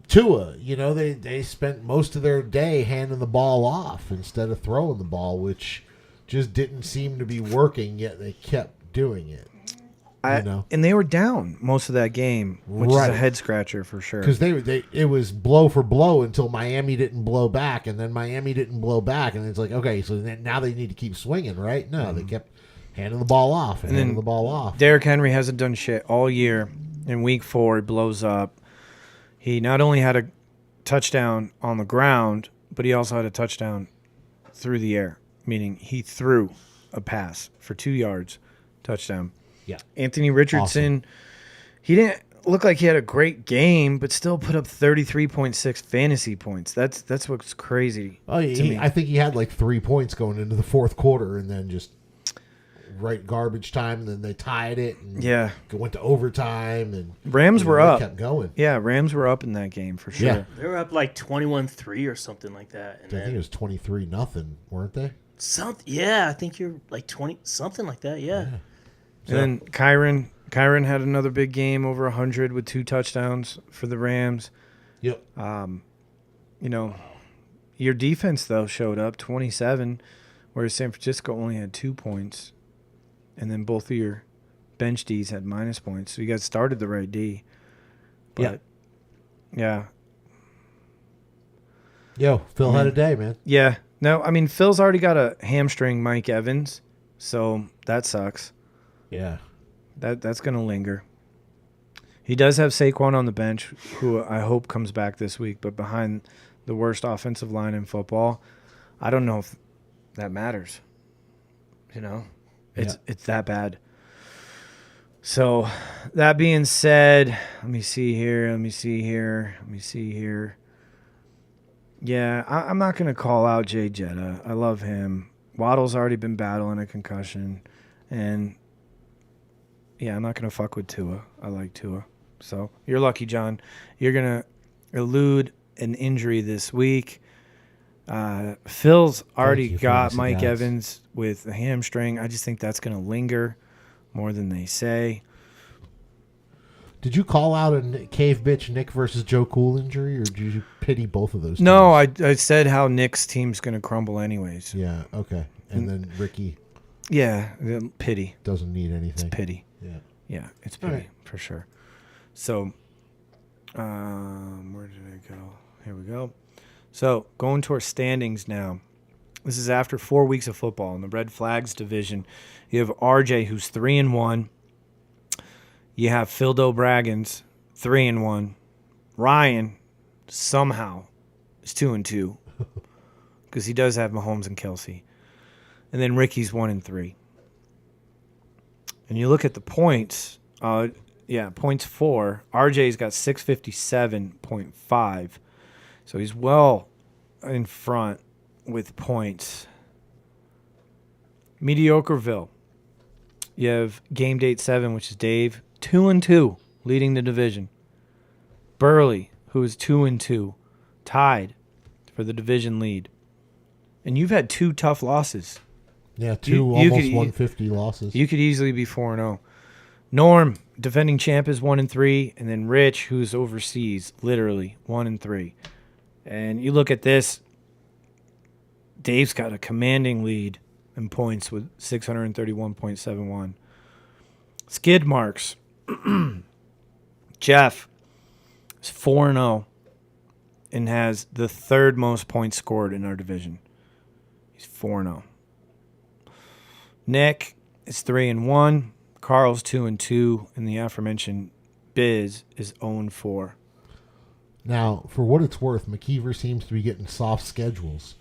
Tua, they spent most of their day handing the ball off instead of throwing the ball, which just didn't seem to be working, yet they kept doing it. And they were down most of that game, which is a head scratcher for sure. Because it was blow for blow until Miami didn't blow back, and then Miami didn't blow back, and it's like, okay, so now they need to keep swinging, right? No, they kept handing the ball off and handing the ball off. Derrick Henry hasn't done shit all year. In week 4, he blows up. He not only had a touchdown on the ground, but he also had a touchdown through the air, meaning he threw a pass for 2 yards, touchdown. Yeah. Anthony Richardson, he didn't look like he had a great game, but still put up 33.6 fantasy points. That's what's crazy to me. I think he had like 3 points going into the fourth quarter, and then just right garbage time, and then they tied it. And went to overtime, and Rams were up. Kept going. Yeah, Rams were up in that game for sure. Yeah. They were up like 21-3 or something like that. And I think it was 23-0, weren't they? Yeah, I think you're like 20, something like that. Yeah. And then Kyron had another big game, over 100 with 2 touchdowns for the Rams. Yep. Your defense, though, showed up 27, whereas San Francisco only had 2 points. And then both of your bench Ds had minus points. So you guys started the right D. But, yeah. Yo, Phil had a day, man. Yeah. No, I mean, Phil's already got a hamstring Mike Evans, so that sucks. Yeah. That's going to linger. He does have Saquon on the bench, who I hope comes back this week, but behind the worst offensive line in football, I don't know if that matters. It's that bad. So, that being said, let me see here. Yeah, I'm not going to call out Jay Jetta. I love him. Waddle's already been battling a concussion, and I'm not going to fuck with Tua. I like Tua. So you're lucky, John. You're going to elude an injury this week. Phil's already got Mike Evans with a hamstring. I just think that's going to linger more than they say. Did you call out a cave bitch Nick versus Joe Cool injury, or did you pity both of those teams? No, I said how Nick's team's going to crumble anyways. Yeah, okay. And then Ricky. Yeah, pity. Doesn't need anything. It's pity. Yeah. Yeah, it's pity for sure. So, where did it go? Here we go. So, going to our standings now. This is after 4 weeks of football in the Red Flags division. You have RJ, who's 3-1. You have Phildo Braggins, 3-1. Ryan, somehow, is 2-2. Because he does have Mahomes and Kelsey. And then Ricky's 1-3. And you look at the points. Points 4. RJ's got 657.5. So he's well in front with points. Mediocreville. You have Game Date 7, which is Dave, 2-2, leading the division. Burley, who is 2-2, tied for the division lead. And you've had 2 tough losses. Yeah, 2 You almost could 150 losses. You could easily be 4-0. Norm, defending champ, is 1-3, and then Rich, who's overseas, literally 1-3. And you look at this, Dave's got a commanding lead in points with 631.71. Skid marks. Jeff is 4-0 and has the 3rd most points scored in our division. He's 4-0. Nick is 3-1. Carl's 2-2, and the aforementioned Biz is 0-4. Now, for what it's worth, McKeever seems to be getting soft schedules,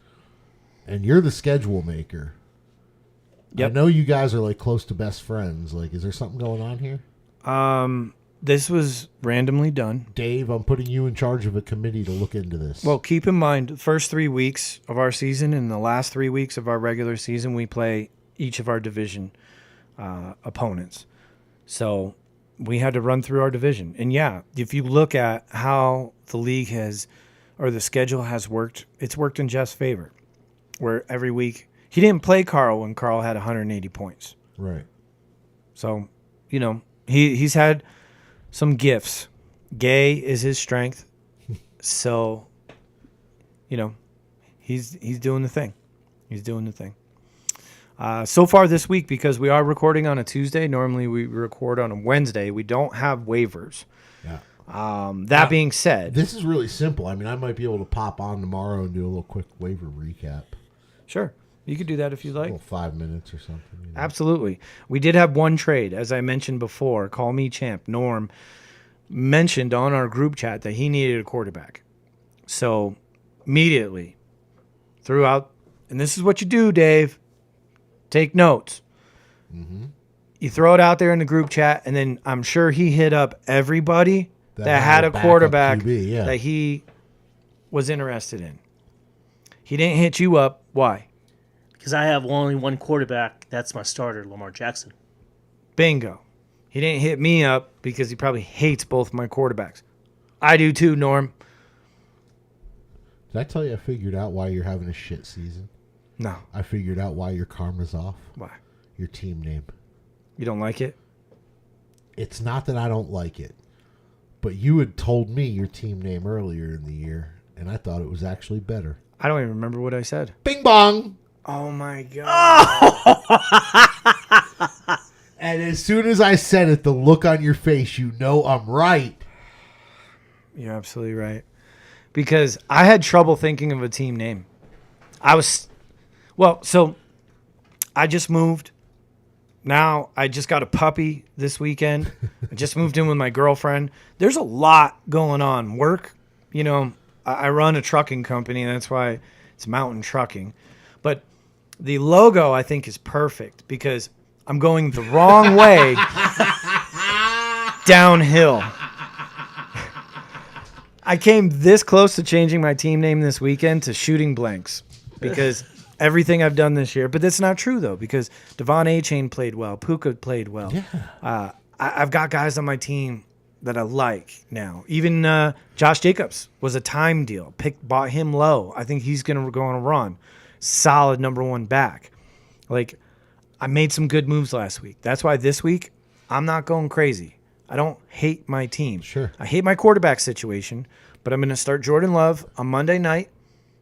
and you're the schedule maker. Yep. I know you guys are like close to best friends. Like, is there something going on here? This was randomly done. Dave, I'm putting you in charge of a committee to look into this. Well, keep in mind, the first 3 weeks of our season and the last 3 weeks of our regular season, we play each of our division opponents. So we had to run through our division. And yeah, if you look at how the league has, or the schedule has worked, it's worked in Jeff's favor. Where every week, he didn't play Carl when Carl had 180 points. Right. So, he's had some gifts. Gay is his strength. So, he's doing the thing. He's doing the thing. So far this week, because we are recording on a Tuesday, normally we record on a Wednesday, we don't have waivers. Yeah. That being said, this is really simple. I mean, I might be able to pop on tomorrow and do a little quick waiver recap. sure, you could do that if you like. Well, 5 minutes or something. Absolutely. We did have one trade, as I mentioned before. Call me champ. Norm mentioned on our group chat that he needed a quarterback. So immediately throughout, and this is what you do, Dave. Take notes. Mm-hmm. You throw it out there in the group chat, and then I'm sure he hit up everybody that had a quarterback QB, that he was interested in. He didn't hit you up. Why? Because I have only one quarterback. That's my starter, Lamar Jackson. Bingo. He didn't hit me up because he probably hates both my quarterbacks. I do too, Norm. Did I tell you I figured out why you're having a shit season? No. I figured out why your karma's off. Why? Your team name. You don't like it? It's not that I don't like it, but you had told me your team name earlier in the year, and I thought it was actually better. I don't even remember what I said. Bing bong! Oh, my God. And as soon as I said it, the look on your face, you know I'm right. You're absolutely right. Because I had trouble thinking of a team name. So I just moved. Now I just got a puppy this weekend. I just moved in with my girlfriend. There's a lot going on. Work, I run a trucking company, and that's why it's Mountain Trucking. But the logo, I think, is perfect because I'm going the wrong way downhill. I came this close to changing my team name this weekend to Shooting Blanks because everything I've done this year. But that's not true, though, because Devon A-Chain played well. Puka played well. Yeah. I've got guys on my team that I like now. Even Josh Jacobs was a time deal. Bought him low. I think he's going to go on a run. Solid number 1 back. Like, I made some good moves last week. That's why this week I'm not going crazy. I don't hate my team. Sure. I hate my quarterback situation, but I'm going to start Jordan Love on Monday night.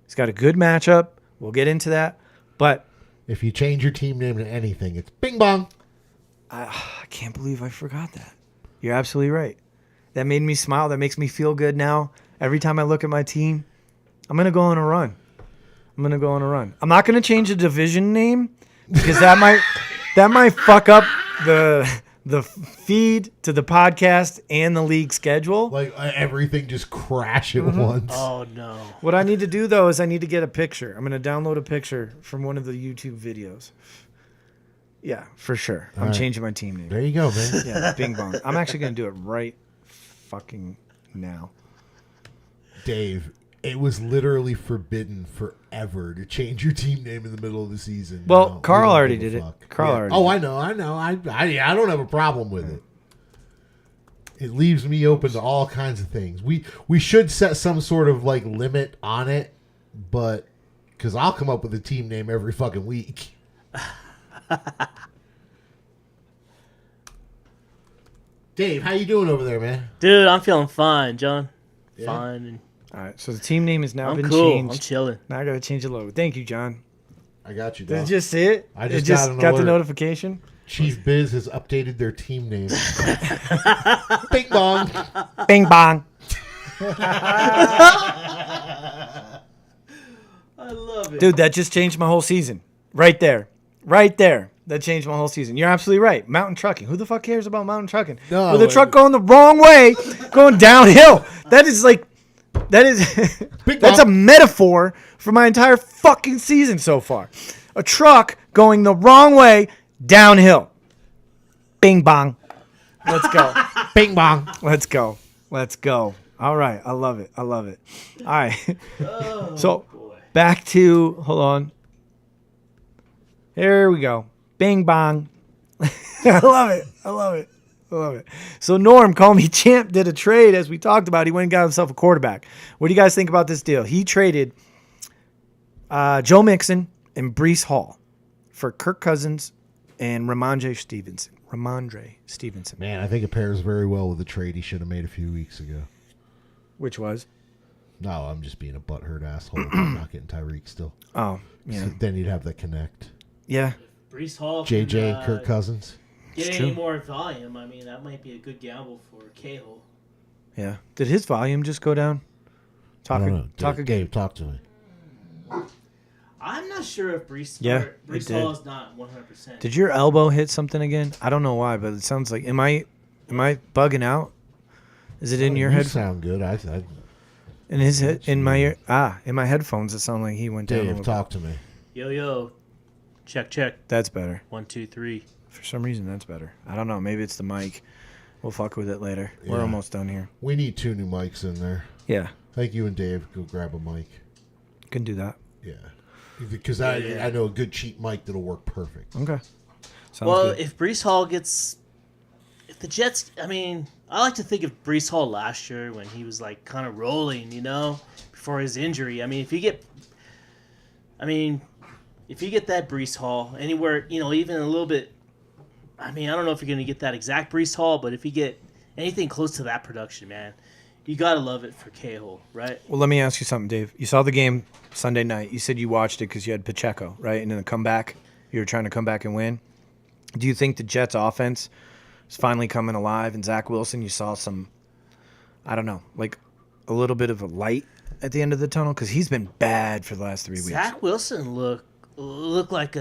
He's got a good matchup. We'll get into that. But if you change your team name to anything, it's bing bong. I can't believe I forgot that. You're absolutely right. That made me smile. That makes me feel good now. Every time I look at my team, I'm going to go on a run. I'm not going to change the division name because that might fuck up the feed to the podcast and the league schedule. Like everything just crash at once. Oh, no. What I need to do, though, is I need to get a picture. I'm going to download a picture from one of the YouTube videos. Yeah, for sure. I'm changing my team name. There you go, man. Yeah, bing bong. I'm actually going to do it right fucking now. Dave, it was literally forbidden forever to change your team name in the middle of the season. Well, No, Carl we don't already give a did it. fuck. Carl Yeah. already Oh, did I know. I don't have a problem with it. it leaves me open to all kinds of things. We should set some sort of like limit on it, but because I'll come up with a team name every fucking week. Dave, how you doing over there, man? Dude, I'm feeling fine, John. Yeah? Fine. All right, so the team name has now I'm been cool. changed. I'm chilling. Now I got to change the logo. Thank you, John. I got you, Did dog. you just see it? I It just got an got the alert. notification. Chief Biz has updated their team name. Bing bong. Bing bong. I love it. Dude, that just changed my whole season. Right there. Right there. That changed my whole season. You're absolutely right. Mountain trucking. Who the fuck cares about mountain trucking? No, With a truck going the wrong way, going downhill. That is like, that's a metaphor for my entire fucking season so far. A truck going the wrong way, downhill. Bing bong. Let's go. Bing bong. Let's go. Let's go. All right. I love it. I love it. All right. So back to, hold on. Here we go. Bing bong. I love it. I love it. I love it. So Norm, call me champ, did a trade as we talked about. He went and got himself a quarterback. What do you guys think about this deal? He traded Joe Mixon and Breece Hall for Kirk Cousins and Ramondre Stevenson. Man, I think it pairs very well with the trade he should have made a few weeks ago. Which was? No, I'm just being a butthurt asshole. I'm not getting Tyreek still. Oh, yeah. So then you'd have the connect. Yeah. Breece Hall. JJ and Kirk Cousins. Get It's any true. more volume? I mean, that might be a good gamble for Cahill. Yeah. Did his volume just go down? I don't know. Talk Dave, again. Dave, talk to me. I'm not sure if Breece Yeah, it Breece did. Hall is not 100%. Did your elbow hit something again? I don't know why, but it sounds like am I bugging out? Is it in your you head? sound good. In his head? In my ear? In my headphones, it sounded like he went down. a Dave, little talk to me. Yo. Check. That's better. 1, 2, 3. For some reason, that's better. I don't know. Maybe it's the mic. We'll fuck with it later. We're Yeah. almost done here. We need 2 new mics in there. Yeah, I think you and Dave go grab a mic. can do that. Yeah. Because I know a good cheap mic that'll work perfect. Okay. Sounds Well, good. if Breece Hall gets... If the Jets... I mean, I like to think of Breece Hall last year when he was, like, kind of rolling, before his injury. I mean, if you get that Breece Hall anywhere, even a little bit... I mean, I don't know if you're going to get that exact Breece Hall, but if you get anything close to that production, man, you got to love it for Cahill, right? Well, let me ask you something, Dave. You saw the game Sunday night. You said you watched it because you had Pacheco, right? And in the comeback, you were trying to come back and win. Do you think the Jets' offense is finally coming alive? And Zach Wilson, you saw some, I don't know, like a little bit of a light at the end of the tunnel? Because he's been bad for the last 3 weeks. Zach Wilson looked like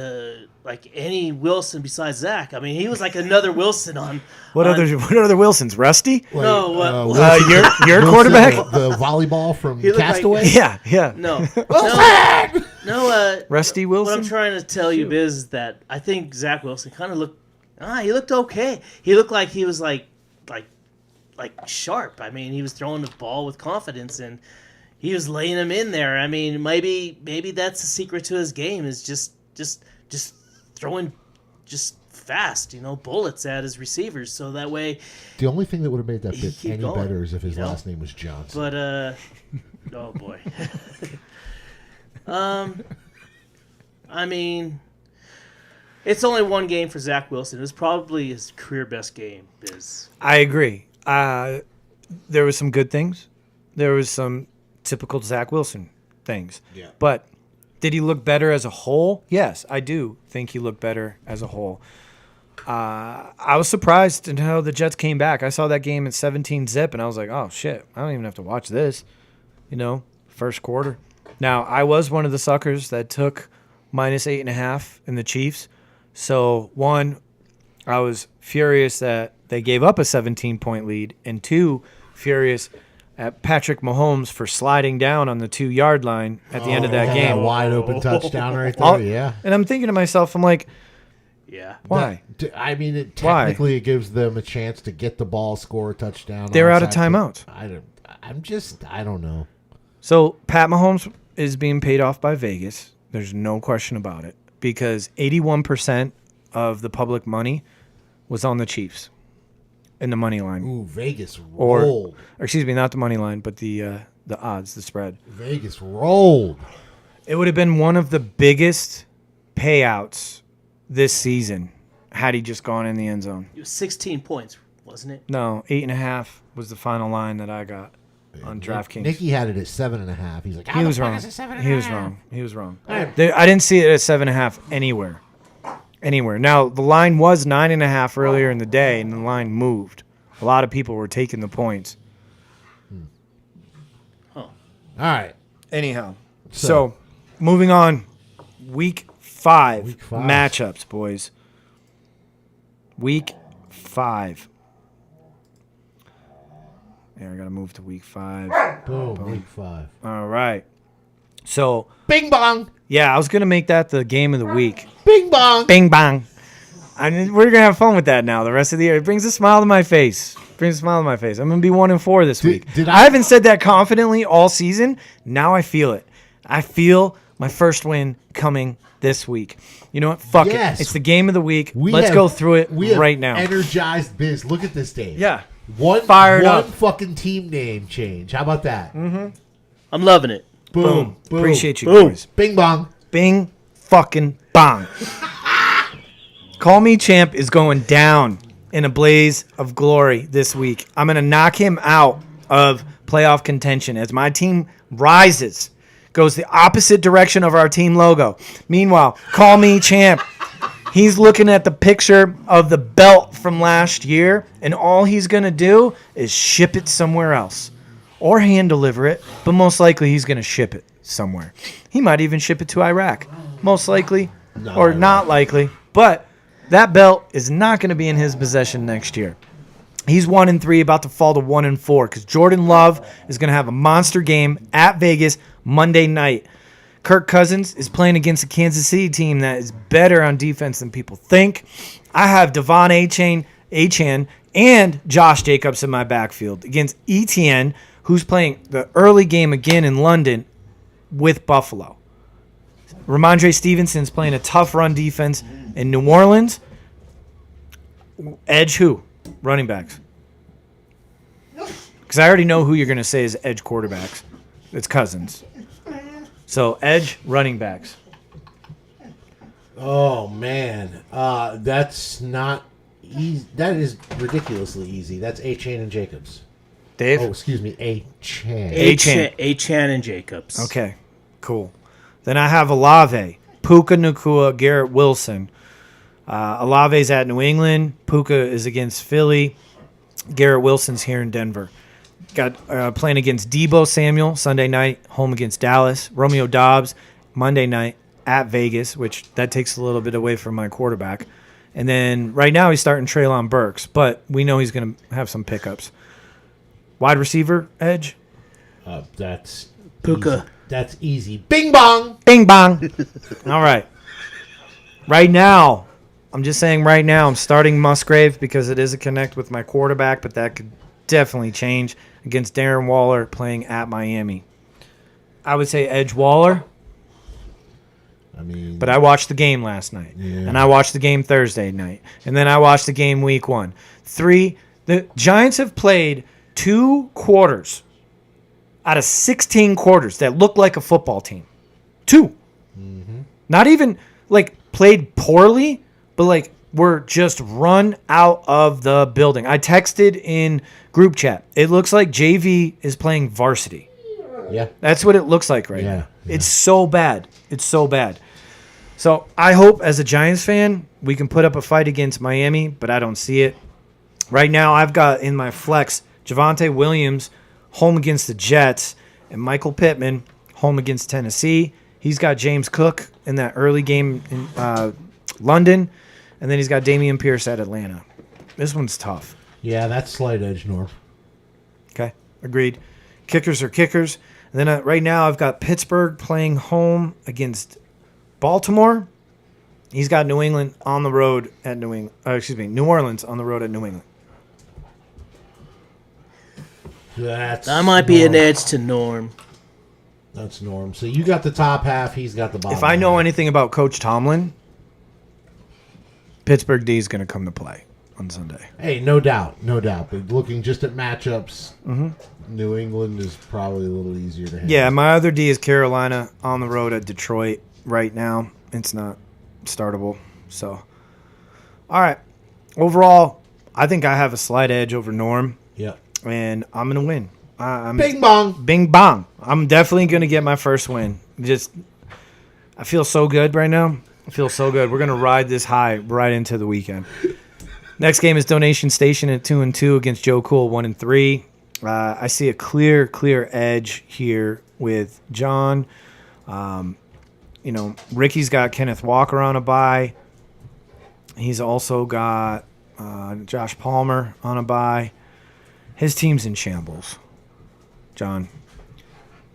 any Wilson besides Zach. I mean, he was like another Wilson on. What other Wilsons? Rusty? No, Your Wilson, quarterback? The volleyball from He looked like- Castaway? Yeah. No. Wilson! No. Rusty What Wilson? I'm trying to tell you, Biz, is that I think Zach Wilson kind of looked. He looked okay. He looked like he was like sharp. I mean, he was throwing the ball with confidence and he was laying him in there. I mean, maybe that's the secret to his game is just throwing just fast, bullets at his receivers. So that way, The only thing that would have made that bit Keep any going, better is if his you know? last name was Johnson. but oh boy. I mean, it's only one game for Zach Wilson. It was probably his career best game. I agree. There was some good things. There was some typical Zach Wilson things. Yeah. But did he look better as a whole? Yes, I do think he looked better as a whole. I was surprised in how the Jets came back. I saw that game at 17-zip, and I was like, oh, shit, I don't even have to watch this, first quarter. Now, I was one of the suckers that took -8.5 in the Chiefs. So, one, I was furious that they gave up a 17-point lead, and two, furious at Patrick Mahomes for sliding down on the 2-yard line at the end of that That game. wide open touchdown right there, yeah. And I'm thinking to myself, I'm like, Yeah. why? I mean, Why? technically it gives them a chance to get the ball, score a touchdown. They're out of onside timeout. I don't know. So Pat Mahomes is being paid off by Vegas. There's no question about it because 81% of the public money was on the Chiefs. in the money line. Ooh, Vegas Or rolled. excuse me, not the money line, but the odds, the spread. Vegas rolled. It would have been one of the biggest payouts this season had he just gone in the end zone. It was 16 points, wasn't it? No, 8.5 was the final line that I got on DraftKings. Nicky had it at 7.5. He's like, He was wrong. Is it 7.5? He was wrong. He was wrong. Alright. I didn't see it at 7.5 anywhere. Anywhere. Now the line was 9.5 earlier in the day, and the line moved. A lot of people were taking the points. Huh. All right. Anyhow, so moving on, week 5 Week 5. matchups, boys. Week 5. Yeah, I gotta move to week 5. Boom. Week 5. All right. So Bing bong. yeah, I was gonna make that the game of the week. Bing bong. Bing bang. We're gonna have fun with that now. The rest of the year, it brings a smile to my face. I'm gonna be 1-4 this week. did I haven't said that confidently all season. Now I feel it. I feel my first win coming this week. You know what? Fuck Yes. it. It's the game of the week. We Let's have- go through it we have right now. Energized Biz. Look at this, Dave. Yeah. One Fired up. fucking team name change. How about that? Mm-hmm. I'm loving it. Boom. Boom. Appreciate you, Boom. boys. Bing bong. Bing fucking bong. Call Me Champ is going down in a blaze of glory this week. I'm going to knock him out of playoff contention as my team rises, goes the opposite direction of our team logo. Meanwhile, Call Me Champ, he's looking at the picture of the belt from last year, and all he's going to do is ship it somewhere else or hand deliver it, but most likely he's going to ship it somewhere. He might even ship it to Iraq, most likely, or not likely, but that belt is not going to be in his possession next year. He's 1-3, about to fall to 1-4 because Jordan Love is going to have a monster game at Vegas Monday night. Kirk Cousins is playing against a Kansas City team that is better on defense than people think. I have Devon Achane and Josh Jacobs in my backfield against ETN, who's playing the early game again in London with Buffalo. Ramondre Stevenson's playing a tough run defense in New Orleans. Edge who? Running backs. Because I already know who you're going to say is edge quarterbacks. It's Cousins. So, edge running backs. Oh, man. That's not easy. That is ridiculously easy. That's A-Chain and Jacobs. Dave? Oh, excuse me. A-Chan. Achane. Achan and Jacobs. Okay, cool. Then I have Olave, Puka Nacua, Garrett Wilson. Olave's at New England. Puka is against Philly. Garrett Wilson's here in Denver. Got playing against Debo Samuel Sunday night, home against Dallas. Romeo Dobbs Monday night at Vegas, which that takes a little bit away from my quarterback. And then right now he's starting Treylon Burks, but we know he's going to have some pickups. Wide receiver, edge. That's Puka. easy. That's easy. Bing bong. Bing bong. All right. Right now, I'm just saying right now, I'm starting Musgrave because it is a connect with my quarterback, but that could definitely change against Darren Waller playing at Miami. I would say Edge Waller, I mean, but I watched the game last night, and I watched the game Thursday night, and then I watched the game week 1. The Giants have played 2 quarters out of 16 quarters that look like a football team. 2. Not even, played poorly, but, were just run out of the building. I texted in group chat. It looks like JV is playing varsity. yeah. That's what it looks like right Yeah, now. yeah. It's so bad. It's so bad. So I hope as a Giants fan we can put up a fight against Miami, but I don't see it. Right now I've got in my flex Javonte Williams home against the Jets and Michael Pittman home against Tennessee. He's got James Cook in that early game in London, and then he's got Dameon Pierce at Atlanta. This one's tough. Yeah, that's slight edge, Norm. Okay, agreed. Kickers are kickers. And then right now I've got Pittsburgh playing home against Baltimore. He's got New England on the road at New England. New Orleans on the road at New England. That might be an edge to Norm. That's Norm. So you got the top half. He's got the bottom. If I know half. anything about Coach Tomlin, Pittsburgh D is going to come to play. on Sunday. Hey, no doubt. But looking just at matchups, New England is probably a little easier to handle. Yeah, my other D is Carolina on the road at Detroit right now. It's not startable. So, all right. Overall, I think I have a slight edge over Norm. Yeah. And I'm going to win. Bing bong. Bing bong. I'm definitely going to get my first win. I feel so good right now. I feel so good. We're going to ride this high right into the weekend. Next game is Donation Station at 2-2 against Joe Cool 1-3. I see a clear edge here with John. Ricky's got Kenneth Walker on a bye. He's also got Josh Palmer on a bye. His team's in shambles, John.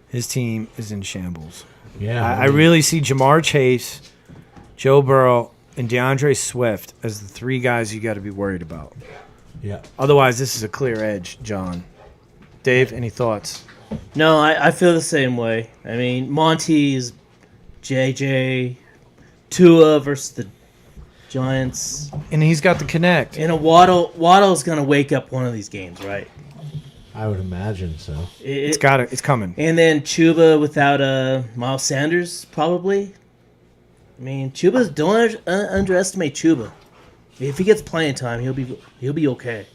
His team is in shambles. Yeah, I really see Jamar Chase, Joe Burrow, and DeAndre Swift as the three guys you got to be worried about. Yeah. Otherwise, this is a clear edge, John. Dave, any thoughts? No, I feel the same way. I mean, Monty's JJ, Tua versus the Giants. And he's got the connect. And Waddle's going to wake up one of these games, right? I would imagine so. It's coming. And then Chuba without Miles Sanders, probably. I mean, don't underestimate Chuba. If he gets playing time, he'll be okay.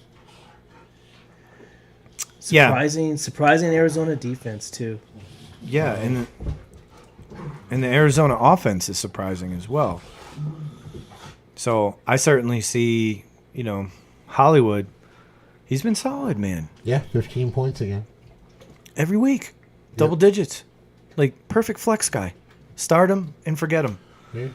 Surprising Arizona defense too. Yeah, and the Arizona offense is surprising as well. So I certainly see, Hollywood. He's been solid, man. Yeah, 15 points again. Every week. Double digits. Like, perfect flex guy. Start him and forget him. Yeah,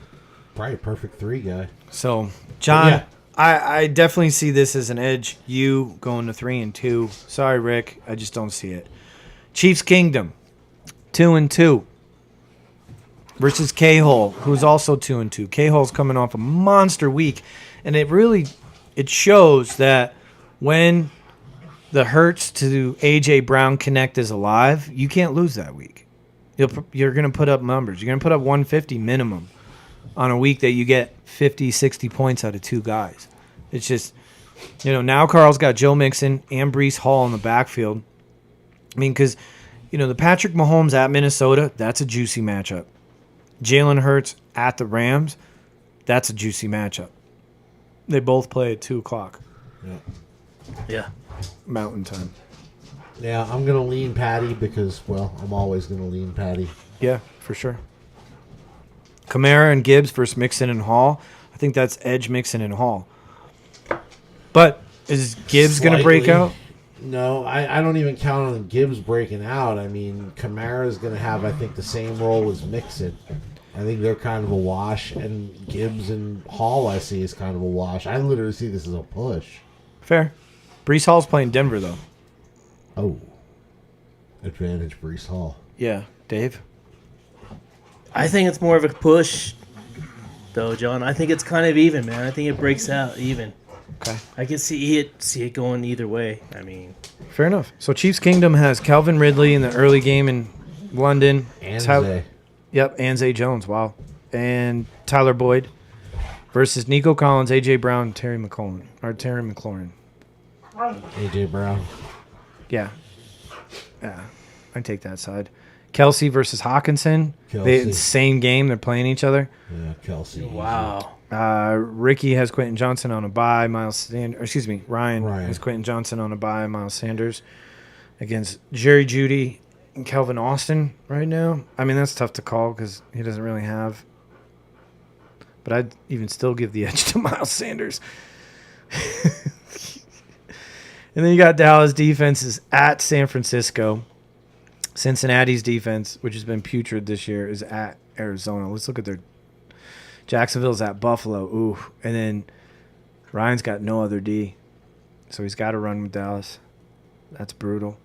probably a perfect 3 guy. So, John, I definitely see this as an edge. You going to 3-2. Sorry, Rick. I just don't see it. Chiefs Kingdom, 2-2. Versus K-Hole, who's also 2-2. K-Hole's coming off a monster week. And it shows that when the Hurts to A.J. Brown connect is alive, you can't lose that week. You're going to put up numbers. You're going to put up 150 minimum on a week that you get 50, 60 points out of 2 guys. It's just, now Carl's got Joe Mixon and Breece Hall in the backfield. I mean, because, the Patrick Mahomes at Minnesota, that's a juicy matchup. Jalen Hurts at the Rams, that's a juicy matchup. They both play at 2 o'clock. Yeah. Mountain time. Yeah, I'm going to lean Patty because, I'm always going to lean Patty. Yeah, for sure. Kamara and Gibbs versus Mixon and Hall. I think that's edge Mixon and Hall. But is Gibbs going to break out? No, I don't even count on Gibbs breaking out. I mean, Kamara's going to have, I think, the same role as Mixon. I think they're kind of a wash. And Gibbs and Hall, I see, is kind of a wash. I literally see this as a push. Fair. Breece Hall's playing Denver, though. Oh. Advantage Breece Hall. Yeah. Dave? I think it's more of a push, though, John. I think it's kind of even, man. I think it breaks out even. Okay. I can see it going either way. I mean, fair enough. So Chiefs Kingdom has Calvin Ridley in the early game in London. And Zay. Yep, and Zay Jones. Wow. And Tyler Boyd versus Nico Collins, A.J. Brown, Terry McLaurin. A.J. Brown. Yeah. Yeah. I take that side. Kelsey versus Hawkinson. Same game. They're playing each other. Yeah, Kelsey. Wow. Ricky has Quentin Johnson on a bye. Ryan has Quentin Johnson on a bye. Miles Sanders against Jerry Jeudy and Kelvin Austin right now. I mean, that's tough to call because he doesn't really have. But I'd even still give the edge to Miles Sanders. And then you got Dallas defenses at San Francisco. Cincinnati's defense, which has been putrid this year, is at Arizona. Let's look at their Jacksonville's at Buffalo. Ooh. And then Ryan's got no other D. So he's got to run with Dallas. That's brutal.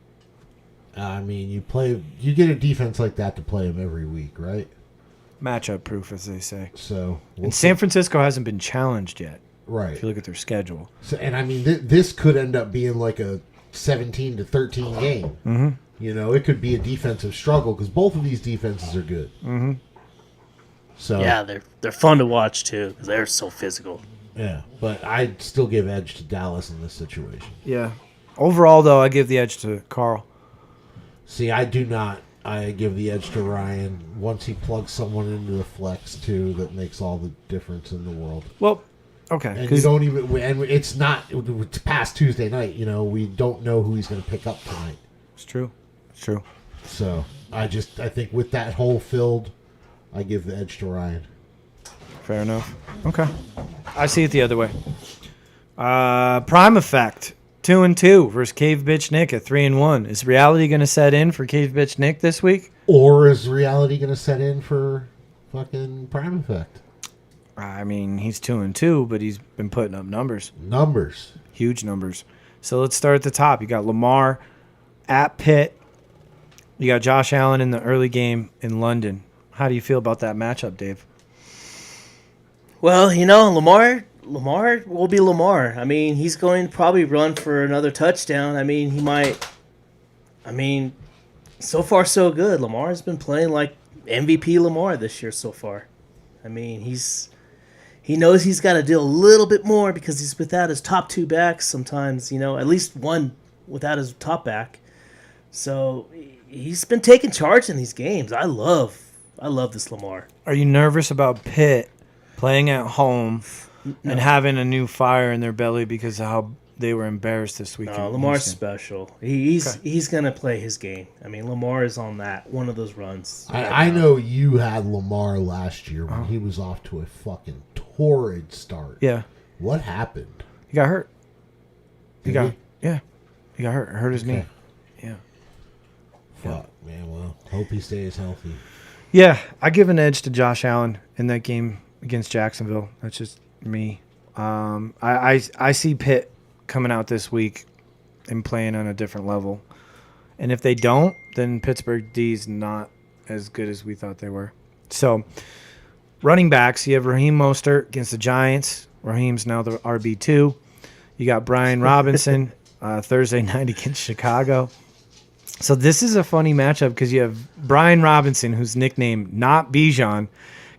I mean, you get a defense like that to play them every week, right? Matchup proof, as they say. So, and San Francisco hasn't been challenged yet. Right. If you look at their schedule. So, and I mean, this could end up being like a 17-13 game. Mm-hmm. It could be a defensive struggle because both of these defenses are good. Mm-hmm. So yeah, they're fun to watch too because they're so physical. Yeah, but I'd still give edge to Dallas in this situation. Yeah. Overall, though, I give the edge to Carl. See, I do not. I give the edge to Ryan. Once he plugs someone into the flex, too, that makes all the difference in the world. Well, okay. And you don't even... And it's not... It's past Tuesday night, we don't know who he's going to pick up tonight. It's true. It's true. So, I think with that hole filled, I give the edge to Ryan. Fair enough. Okay. I see it the other way. Prime Effect, 2-2 versus Cave Bitch Nick at 3-1. Is reality going to set in for Cave Bitch Nick this week? Or is reality going to set in for fucking Prime Effect? I mean, he's 2-2, but he's been putting up numbers. Numbers. Huge numbers. So let's start at the top. You got Lamar at Pitt. You got Josh Allen in the early game in London. How do you feel about that matchup, Dave? Well, Lamar will be Lamar. I mean, he's going to probably run for another touchdown. I mean, he might. I mean, so far so good. Lamar's been playing like MVP Lamar this year so far. I mean, he knows he's got to do a little bit more because he's without his top two backs sometimes, at least one without his top back. So he's been taking charge in these games. I love this Lamar. Are you nervous about Pitt playing at home and having a new fire in their belly because of how they were embarrassed this week? Lamar's special. He's going to play his game. I mean, Lamar is on one of those runs. I know you had Lamar last year when he was off to a fucking torrid start. Yeah. What happened? He got hurt. He got hurt. Hurt his knee. Yeah. Fuck, man. Well, hope he stays healthy. Yeah, I give an edge to Josh Allen in that game against Jacksonville. That's just me. I see Pitt coming out this week and playing on a different level. And if they don't, then Pittsburgh D's not as good as we thought they were. So, running backs, you have Raheem Mostert against the Giants. Raheem's now the RB2. You got Brian Robinson Thursday night against Chicago. So this is a funny matchup because you have Brian Robinson, who's nicknamed Not Bijan,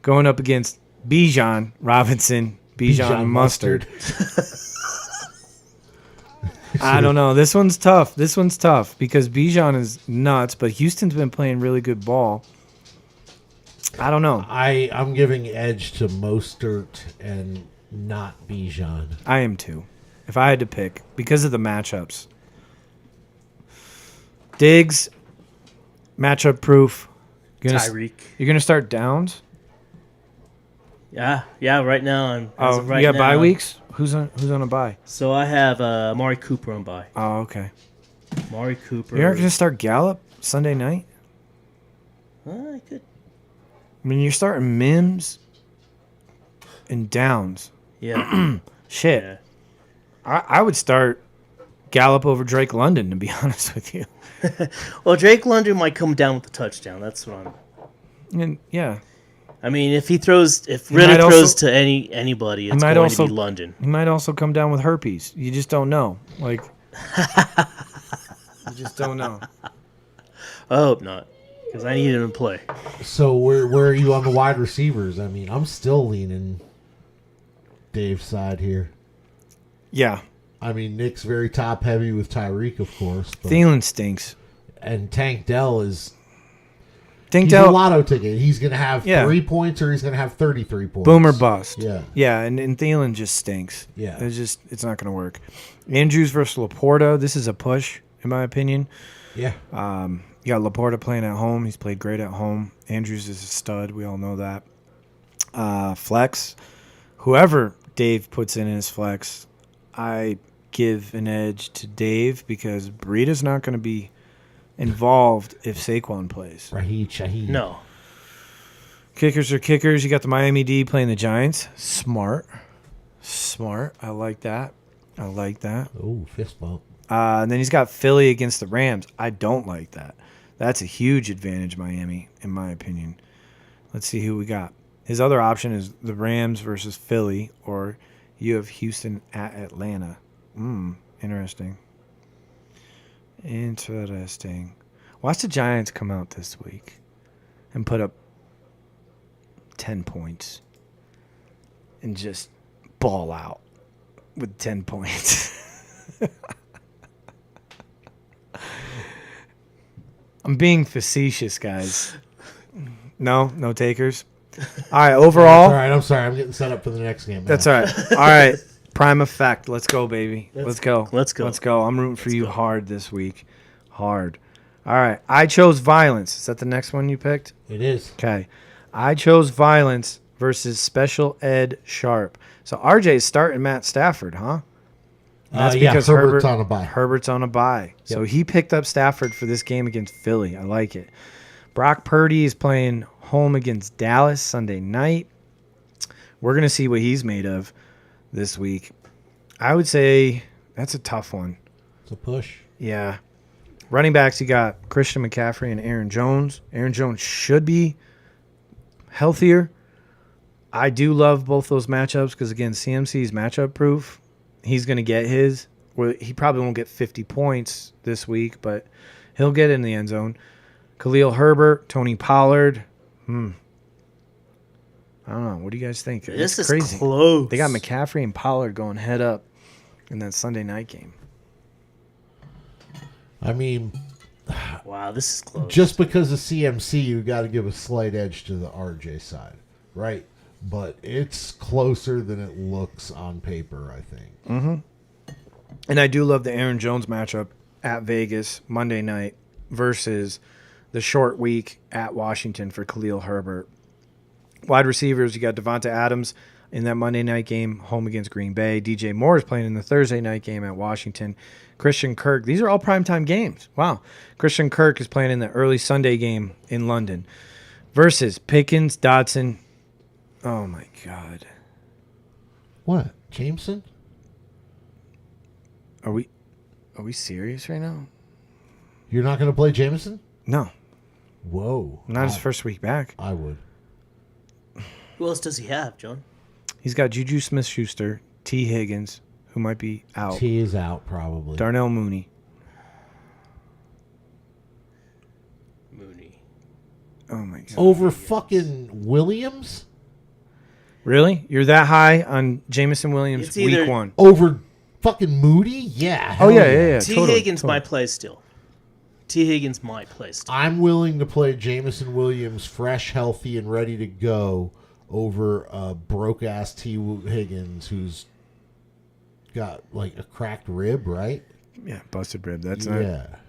going up against Bijan Robinson, Bijan Mustard. I don't know. This one's tough. Because Bijan is nuts, but Houston's been playing really good ball. I don't know. I'm giving edge to Mostert and not Bijan. I am too. If I had to pick, because of the matchups. Diggs, matchup proof. Tyreek. You're gonna start Downs. Yeah. Right now You got bye weeks. Who's on a bye? So I have Amari Cooper on bye. Oh, okay. Amari Cooper. You're not gonna start Gallup Sunday night. I could. I mean, you're starting Mims and Downs. Yeah. Shit. Yeah. I would start Gallup over Drake London, to be honest with you. Well, Drake London might come down with the touchdown. That's what I'm. And yeah. I mean, if throws to anybody, it's going to be London. He might also come down with herpes. You just don't know. Like, you just don't know. I hope not, because I need him to play. So where are you on the wide receivers? I mean, I'm still leaning Dave's side here. Yeah. I mean, Nick's very top heavy with Tyreek, of course. Thielen stinks. And Tank Dell is... He's a lotto ticket. He's going to have 3 points or he's going to have 33 points. Boom or bust. Yeah. Yeah, and Thielen just stinks. Yeah. It's not going to work. Andrews versus Laporta. This is a push, in my opinion. Yeah. You got Laporta playing at home. He's played great at home. Andrews is a stud. We all know that. Flex. Whoever Dave puts in his flex, I give an edge to Dave because Breida's not going to be involved if Saquon plays. Shaheed. No. Kickers are kickers. You got the Miami D playing the Giants. Smart. I like that. Oh, fist bump. And then he's got Philly against the Rams. I don't like that. That's a huge advantage, Miami, in my opinion. Let's see who we got. His other option is the Rams versus Philly, or you have Houston at Atlanta. Interesting. Watch the Giants come out this week and put up 10 points and just ball out with 10 points. I'm being facetious, guys. No takers. All right, overall. All right, I'm sorry. I'm getting set up for the next game. That's all right. All right, prime effect. Let's go, baby. Let's go. Let's go. Let's go. I'm rooting for you hard this week. Hard. All right. I chose Violence. Is that the next one you picked? It is. Okay. I chose Violence versus Special Ed Sharp. So RJ is starting Matt Stafford, huh? And that's because Herbert's on a bye. Herbert's on a bye. Yep. So he picked up Stafford for this game against Philly. I like it. Brock Purdy is playing home against Dallas Sunday night. We're going to see what he's made of this week. I would say that's a tough one. It's a push. Yeah. Running backs, you got Christian McCaffrey and Aaron Jones. Aaron Jones should be healthier. I do love both those matchups because, again, CMC's matchup proof. He's going to get his. Well, he probably won't get 50 points this week, but he'll get in the end zone. Khalil Herbert, Tony Pollard. I don't know. What do you guys think? This it's is crazy. Close. They got McCaffrey and Pollard going head up in that Sunday night game. I mean, wow, this is close. just because of CMC, you got to give a slight edge to the RJ side, right? But it's closer than it looks on paper, I think. Mm-hmm. And I do love the Aaron Jones matchup at Vegas Monday night versus the short week at Washington for Khalil Herbert. Wide receivers, you got Devonta Adams in that Monday night game, home against Green Bay. DJ Moore is playing in the Thursday night game at Washington. Christian Kirk, these are all primetime games. Wow. Christian Kirk is playing in the early Sunday game in London versus Pickens, Dotson. Oh, my God. What? Jameson? Are we serious right now? You're not going to play Jameson? No. Whoa. Not his first week back. I would. Who else does he have, John? He's got Juju Smith-Schuster, T. Higgins, who might be out. T is out, probably. Darnell Mooney. Oh, my God. Over fucking Williams? Really? You're that high on Jameson Williams It's either- week one? Over fucking Moody? Yeah. Oh, hell yeah. T. Totally, Higgins totally. might play still. T. Higgins might play still. I'm willing to play Jameson Williams fresh, healthy, and ready to go over broke-ass T. Higgins who's got, like, a cracked rib, right? Yeah, busted rib. That's Yeah. not.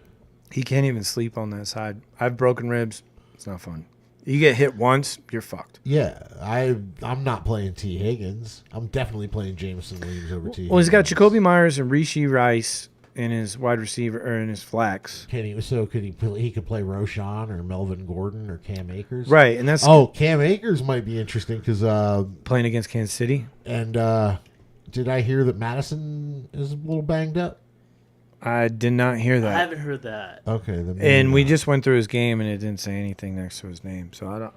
He can't even sleep on that side. I've broken ribs. It's not fun. You get hit once, you're fucked. Yeah, I'm not playing T. Higgins. I'm definitely playing Jameson Williams over T. Well, he's got Higgins. Jacoby Myers and Rishi Rice in his wide receiver or in his flex. Could he could play Roshan or Melvin Gordon or Cam Akers? Right, and that's Cam Akers might be interesting because playing against Kansas City. and did I hear that Madison is a little banged up? I did not hear I that. haven't heard that. Okay, then maybe And we not. just went through his game, and it didn't say anything next to his name. So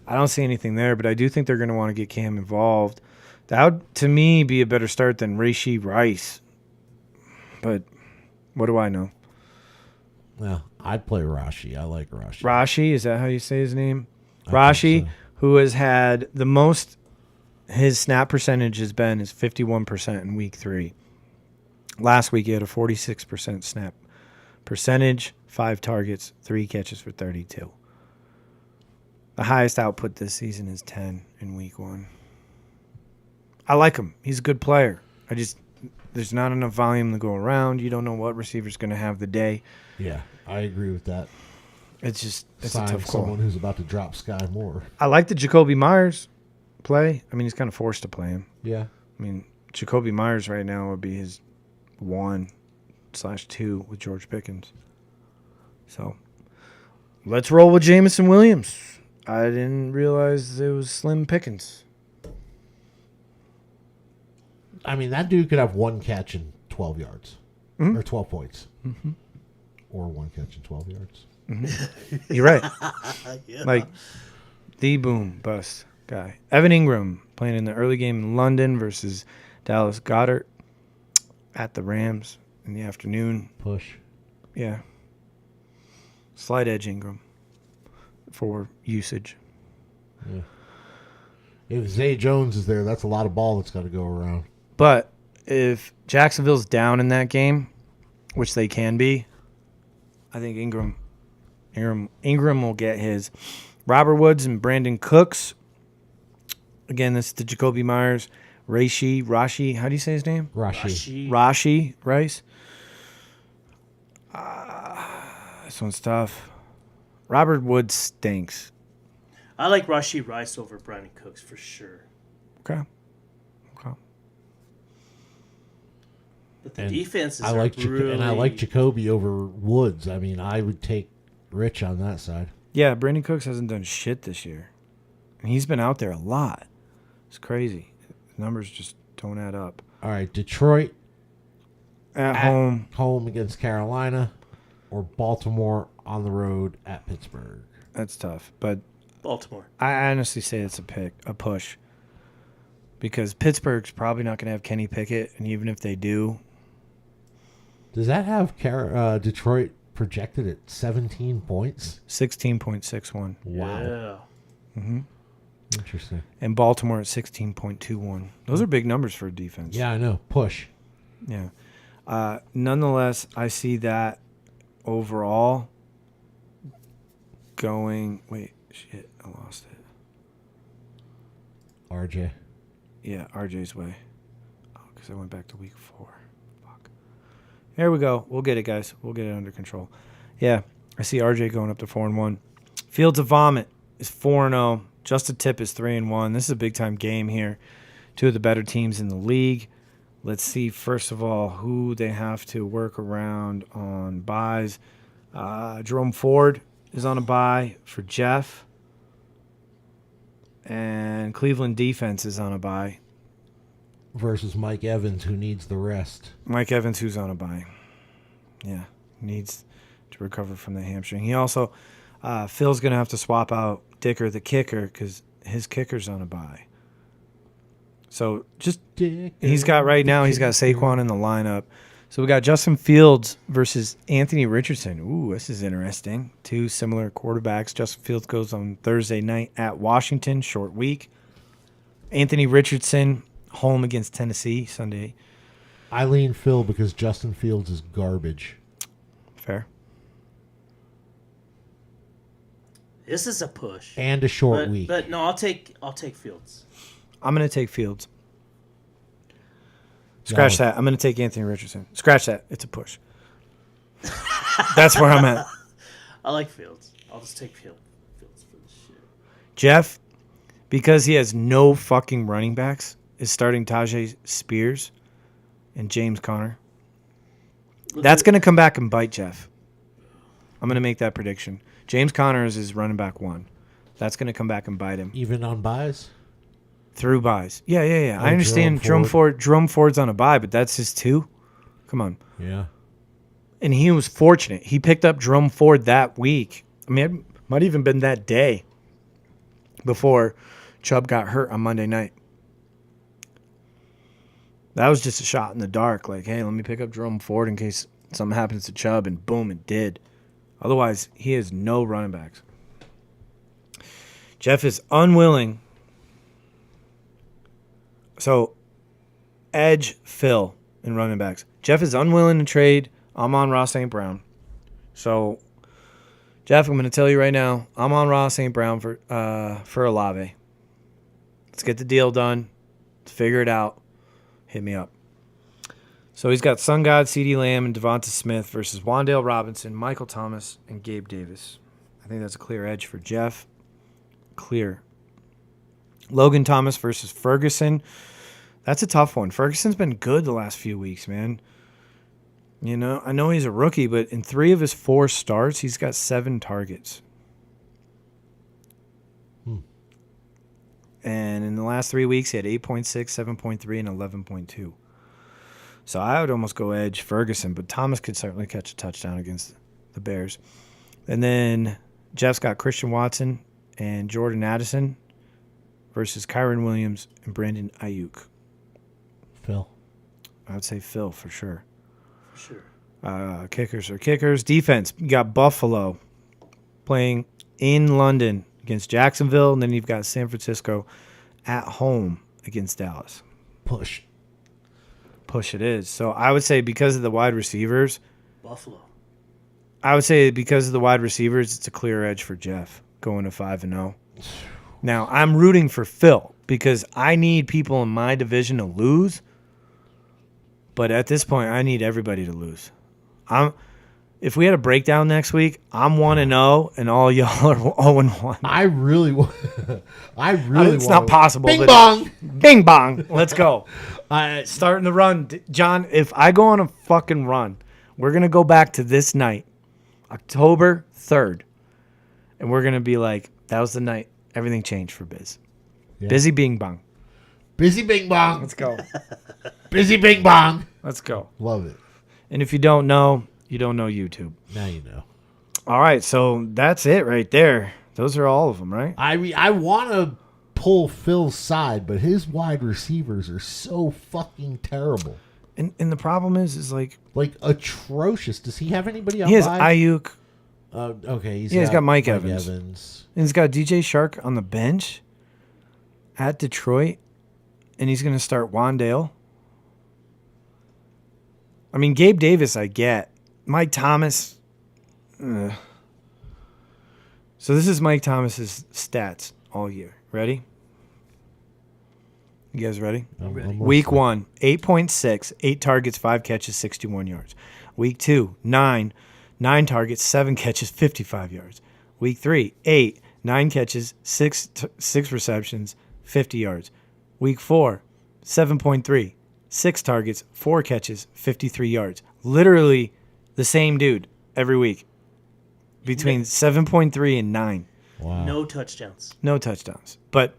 I don't see anything there. But I do think they're going to want to get Cam involved. That would, to me, be a better start than Rishi Rice. But what do I know? Well, I'd play Rashi. I like Rashi. Rashi, is that how you say his name? I Rashi, think so. who has had the most, his snap percentage has been is 51% in week 3. Last week he had a 46% snap percentage, 5 targets, 3 catches for 32. The highest output this season is 10 in week 1. I like him. He's a good player. There's not enough volume to go around. You don't know what receiver's going to have the day. Yeah, I agree with that. It's a Sign tough call. someone who's about to drop Sky Moore. I like the Jacoby Myers play. I mean, he's kind of forced to play him. Yeah. I mean, Jacoby Myers right now would be his 1/2 with George Pickens. So, let's roll with Jameson Williams. I didn't realize it was Slim Pickens. I mean, that dude could have 1 catch and 12 yards. Mhm. Or 12 points. Mm-hmm. Or 1 catch and 12 yards. You're right. Yeah. Like, the boom bust guy. Evan Ingram playing in the early game in London versus Dallas Goedert at the Rams in the afternoon. Push. Yeah. Slight edge Ingram for usage. Yeah. If Zay Jones is there, that's a lot of ball that's got to go around. But if Jacksonville's down in that game, which they can be, I think Ingram will get his. Robert Woods and Brandon Cooks. Again, this is the Jacoby Myers, Rashi. How do you say his name? Rashi Rice. This one's tough. Robert Woods stinks. I like Rashi Rice over Brandon Cooks for sure. Okay. But the defenses I like and I like Jacoby over Woods. I mean, I would take Rich on that side. Yeah, Brandon Cooks hasn't done shit this year. And he's been out there a lot. It's crazy. His numbers just don't add up. All right, Detroit at home against Carolina, or Baltimore on the road at Pittsburgh. That's tough, but Baltimore. I honestly say it's a push, because Pittsburgh's probably not going to have Kenny Pickett, and even if they do, does that have Detroit projected at 17 points? 16.61. Wow. Yeah. Mm-hmm. Interesting. And Baltimore at 16.21. Those are big numbers for a defense. Yeah, I know. Push. Yeah. Nonetheless, I see that overall going. Wait, shit, I lost it. RJ. Yeah, RJ's way. Oh, because I went back to week 4. Fuck. Here we go. We'll get it, guys. We'll get it under control. Yeah, I see RJ going up to 4-1. Fields of Vomit is 4-0. Just a Tip is 3-1. This is a big time game here. Two of the better teams in the league. Let's see, first of all, who they have to work around on buys. Jerome Ford is on a buy for Jeff. And Cleveland defense is on a buy. Versus Mike Evans, who needs the rest. Mike Evans, who's on a buy. Yeah, needs to recover from the hamstring. He also, Phil's going to have to swap out Dicker, the kicker, because his kicker's on a buy. So just he's got Saquon in the lineup. So we got Justin Fields versus Anthony Richardson. Ooh, this is interesting. Two similar quarterbacks. Justin Fields goes on Thursday night at Washington, short week. Anthony Richardson home against Tennessee Sunday. I lean Phil because Justin Fields is garbage. Fair. This is a push and a short week. But no, I'll take Fields. I'm going to take Fields. Scratch that. I'm going to take Anthony Richardson. Scratch that. It's a push. That's where I'm at. I like Fields. I'll just take Fields for this shit. Jeff, because he has no fucking running backs, is starting Tajay Spears and James Conner. That's going to come back and bite Jeff. I'm going to make that prediction. James Conner is his running back 1. That's going to come back and bite him. Even on buys? Through buys. Yeah. I understand Jerome Ford's on a buy, but that's his 2. Come on. Yeah. And he was fortunate. He picked up Jerome Ford that week. I mean, it might even been that day before Chubb got hurt on Monday night. That was just a shot in the dark. Like, hey, let me pick up Jerome Ford in case something happens to Chubb, and boom, it did. Otherwise, he has no running backs. Jeff is unwilling. So, edge Phil in running backs. Jeff is unwilling to trade Amon-Ra St. Brown. So, Jeff, I'm going to tell you right now, Amon-Ra St. Brown for Olave. Let's get the deal done. Let's figure it out. Hit me up. So he's got Sun God, CeeDee Lamb, and Devonta Smith versus Wan'Dale Robinson, Michael Thomas, and Gabe Davis. I think that's a clear edge for Jeff. Clear. Logan Thomas versus Ferguson. That's a tough one. Ferguson's been good the last few weeks, man. You know, I know he's a rookie, but in 3 of his 4 starts, he's got 7 targets. And in the last 3 weeks, he had 8.6, 7.3, and 11.2. So I would almost go edge Ferguson, but Thomas could certainly catch a touchdown against the Bears. And then Jeff's got Christian Watson and Jordan Addison versus Kyron Williams and Brandon Ayuk. Phil. I would say Phil for sure. For sure. Kickers are kickers. Defense, you got Buffalo playing in London against Jacksonville, and then you've got San Francisco at home against Dallas. Push. Push it is. So I would say because of the wide receivers, Buffalo. It's a clear edge for Jeff going to 5-0. Now, I'm rooting for Phil because I need people in my division to lose. But at this point, I need everybody to lose. If we had a breakdown next week, I'm 1-0 and all y'all are 0-1. I really want. It's not possible. Bing but bong. Bing bong. Let's go. Starting the run. John, if I go on a fucking run, we're going to go back to this night, October 3rd. And we're going to be like, that was the night everything changed for Biz. Yeah. Bizzy Bing Bong. Bizzy Bing Bong. Let's go. Bizzy Bing Bong. Let's go. Love it. And if you don't know, you don't know YouTube. Now you know. All right, so that's it right there. Those are all of them, right? I want to pull Phil's side, but his wide receivers are so fucking terrible. And the problem is like atrocious. Does he have anybody on? He has Ayuk. Okay. He's got Mike Evans. And he's got DJ Shark on the bench at Detroit, and he's going to start Wandale. I mean, Gabe Davis, I get. Mike Thomas. So this is Mike Thomas's stats all year. Ready? You guys ready? I'm ready. Week 1, 8.6, 8 targets, 5 catches, 61 yards. Week 2, 9 targets, 7 catches, 55 yards. Week 3, 8, 9 catches, 6 receptions, 50 yards. Week 4, 7.3, 6 targets, 4 catches, 53 yards. Literally the same dude every week. Between 7.3 and 9. Wow. No touchdowns. No touchdowns. But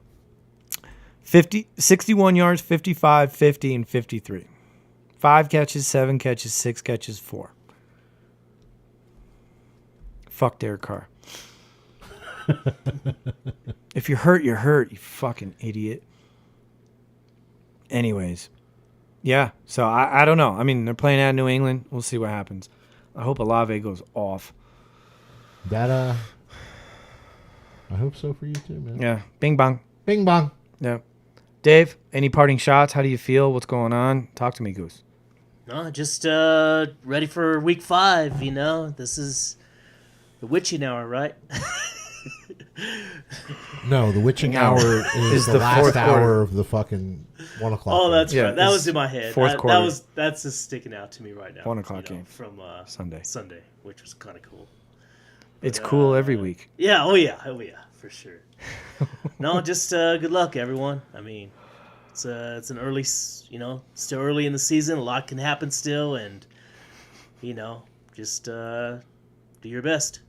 61 yards, 55, 50, and 53. 5 catches, 7 catches, 6 catches, 4. Fuck Derek Carr. If you're hurt, you're hurt, you fucking idiot. Anyways. Yeah, so I don't know. I mean, they're playing at New England. We'll see what happens. I hope Olave goes off. I hope so for you too, man. Yeah. Bing bong. Bing bong. Yeah. Dave, any parting shots? How do you feel? What's going on? Talk to me, Goose. No, just ready for week 5, you know. This is the witching hour, right? No, the witching hour is the last hour of the fucking 1 o'clock. Oh, that's Yeah, right. That was in my head. fourth quarter. That's just sticking out to me right now. 1 o'clock game from Sunday, which was kind of cool. It's cool every week. Yeah, oh yeah, for sure. No, just good luck, everyone. I mean, it's an early, still early in the season. A lot can happen still, and just do your best.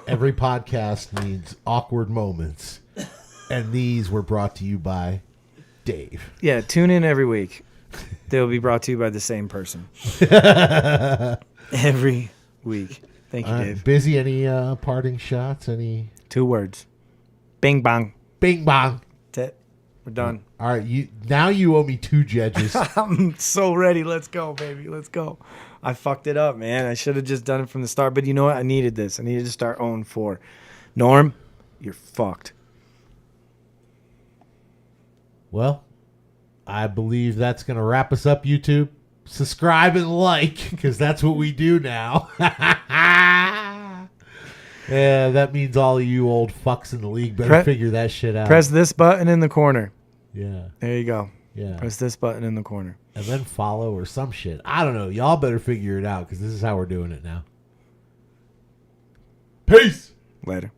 Every podcast needs awkward moments, and these were brought to you by Dave. Yeah, tune in every week. They'll be brought to you by the same person. Every week. Thank you, Dave. Bizzy, any parting shots? Any 2 words. Bing bong. Bing bong. That's it. We're done. All right, you owe me 2 judges. I'm so ready. Let's go, baby. Let's go. I fucked it up, man. I should have just done it from the start. But you know what? I needed this. I needed to start 0-4. Norm, you're fucked. Well, I believe that's going to wrap us up, YouTube. Subscribe and like, because that's what we do now. Yeah, that means all of you old fucks in the league better figure that shit out. Press this button in the corner. Yeah. There you go. Yeah. Press this button in the corner. And then follow or some shit. I don't know. Y'all better figure it out because this is how we're doing it now. Peace. Later.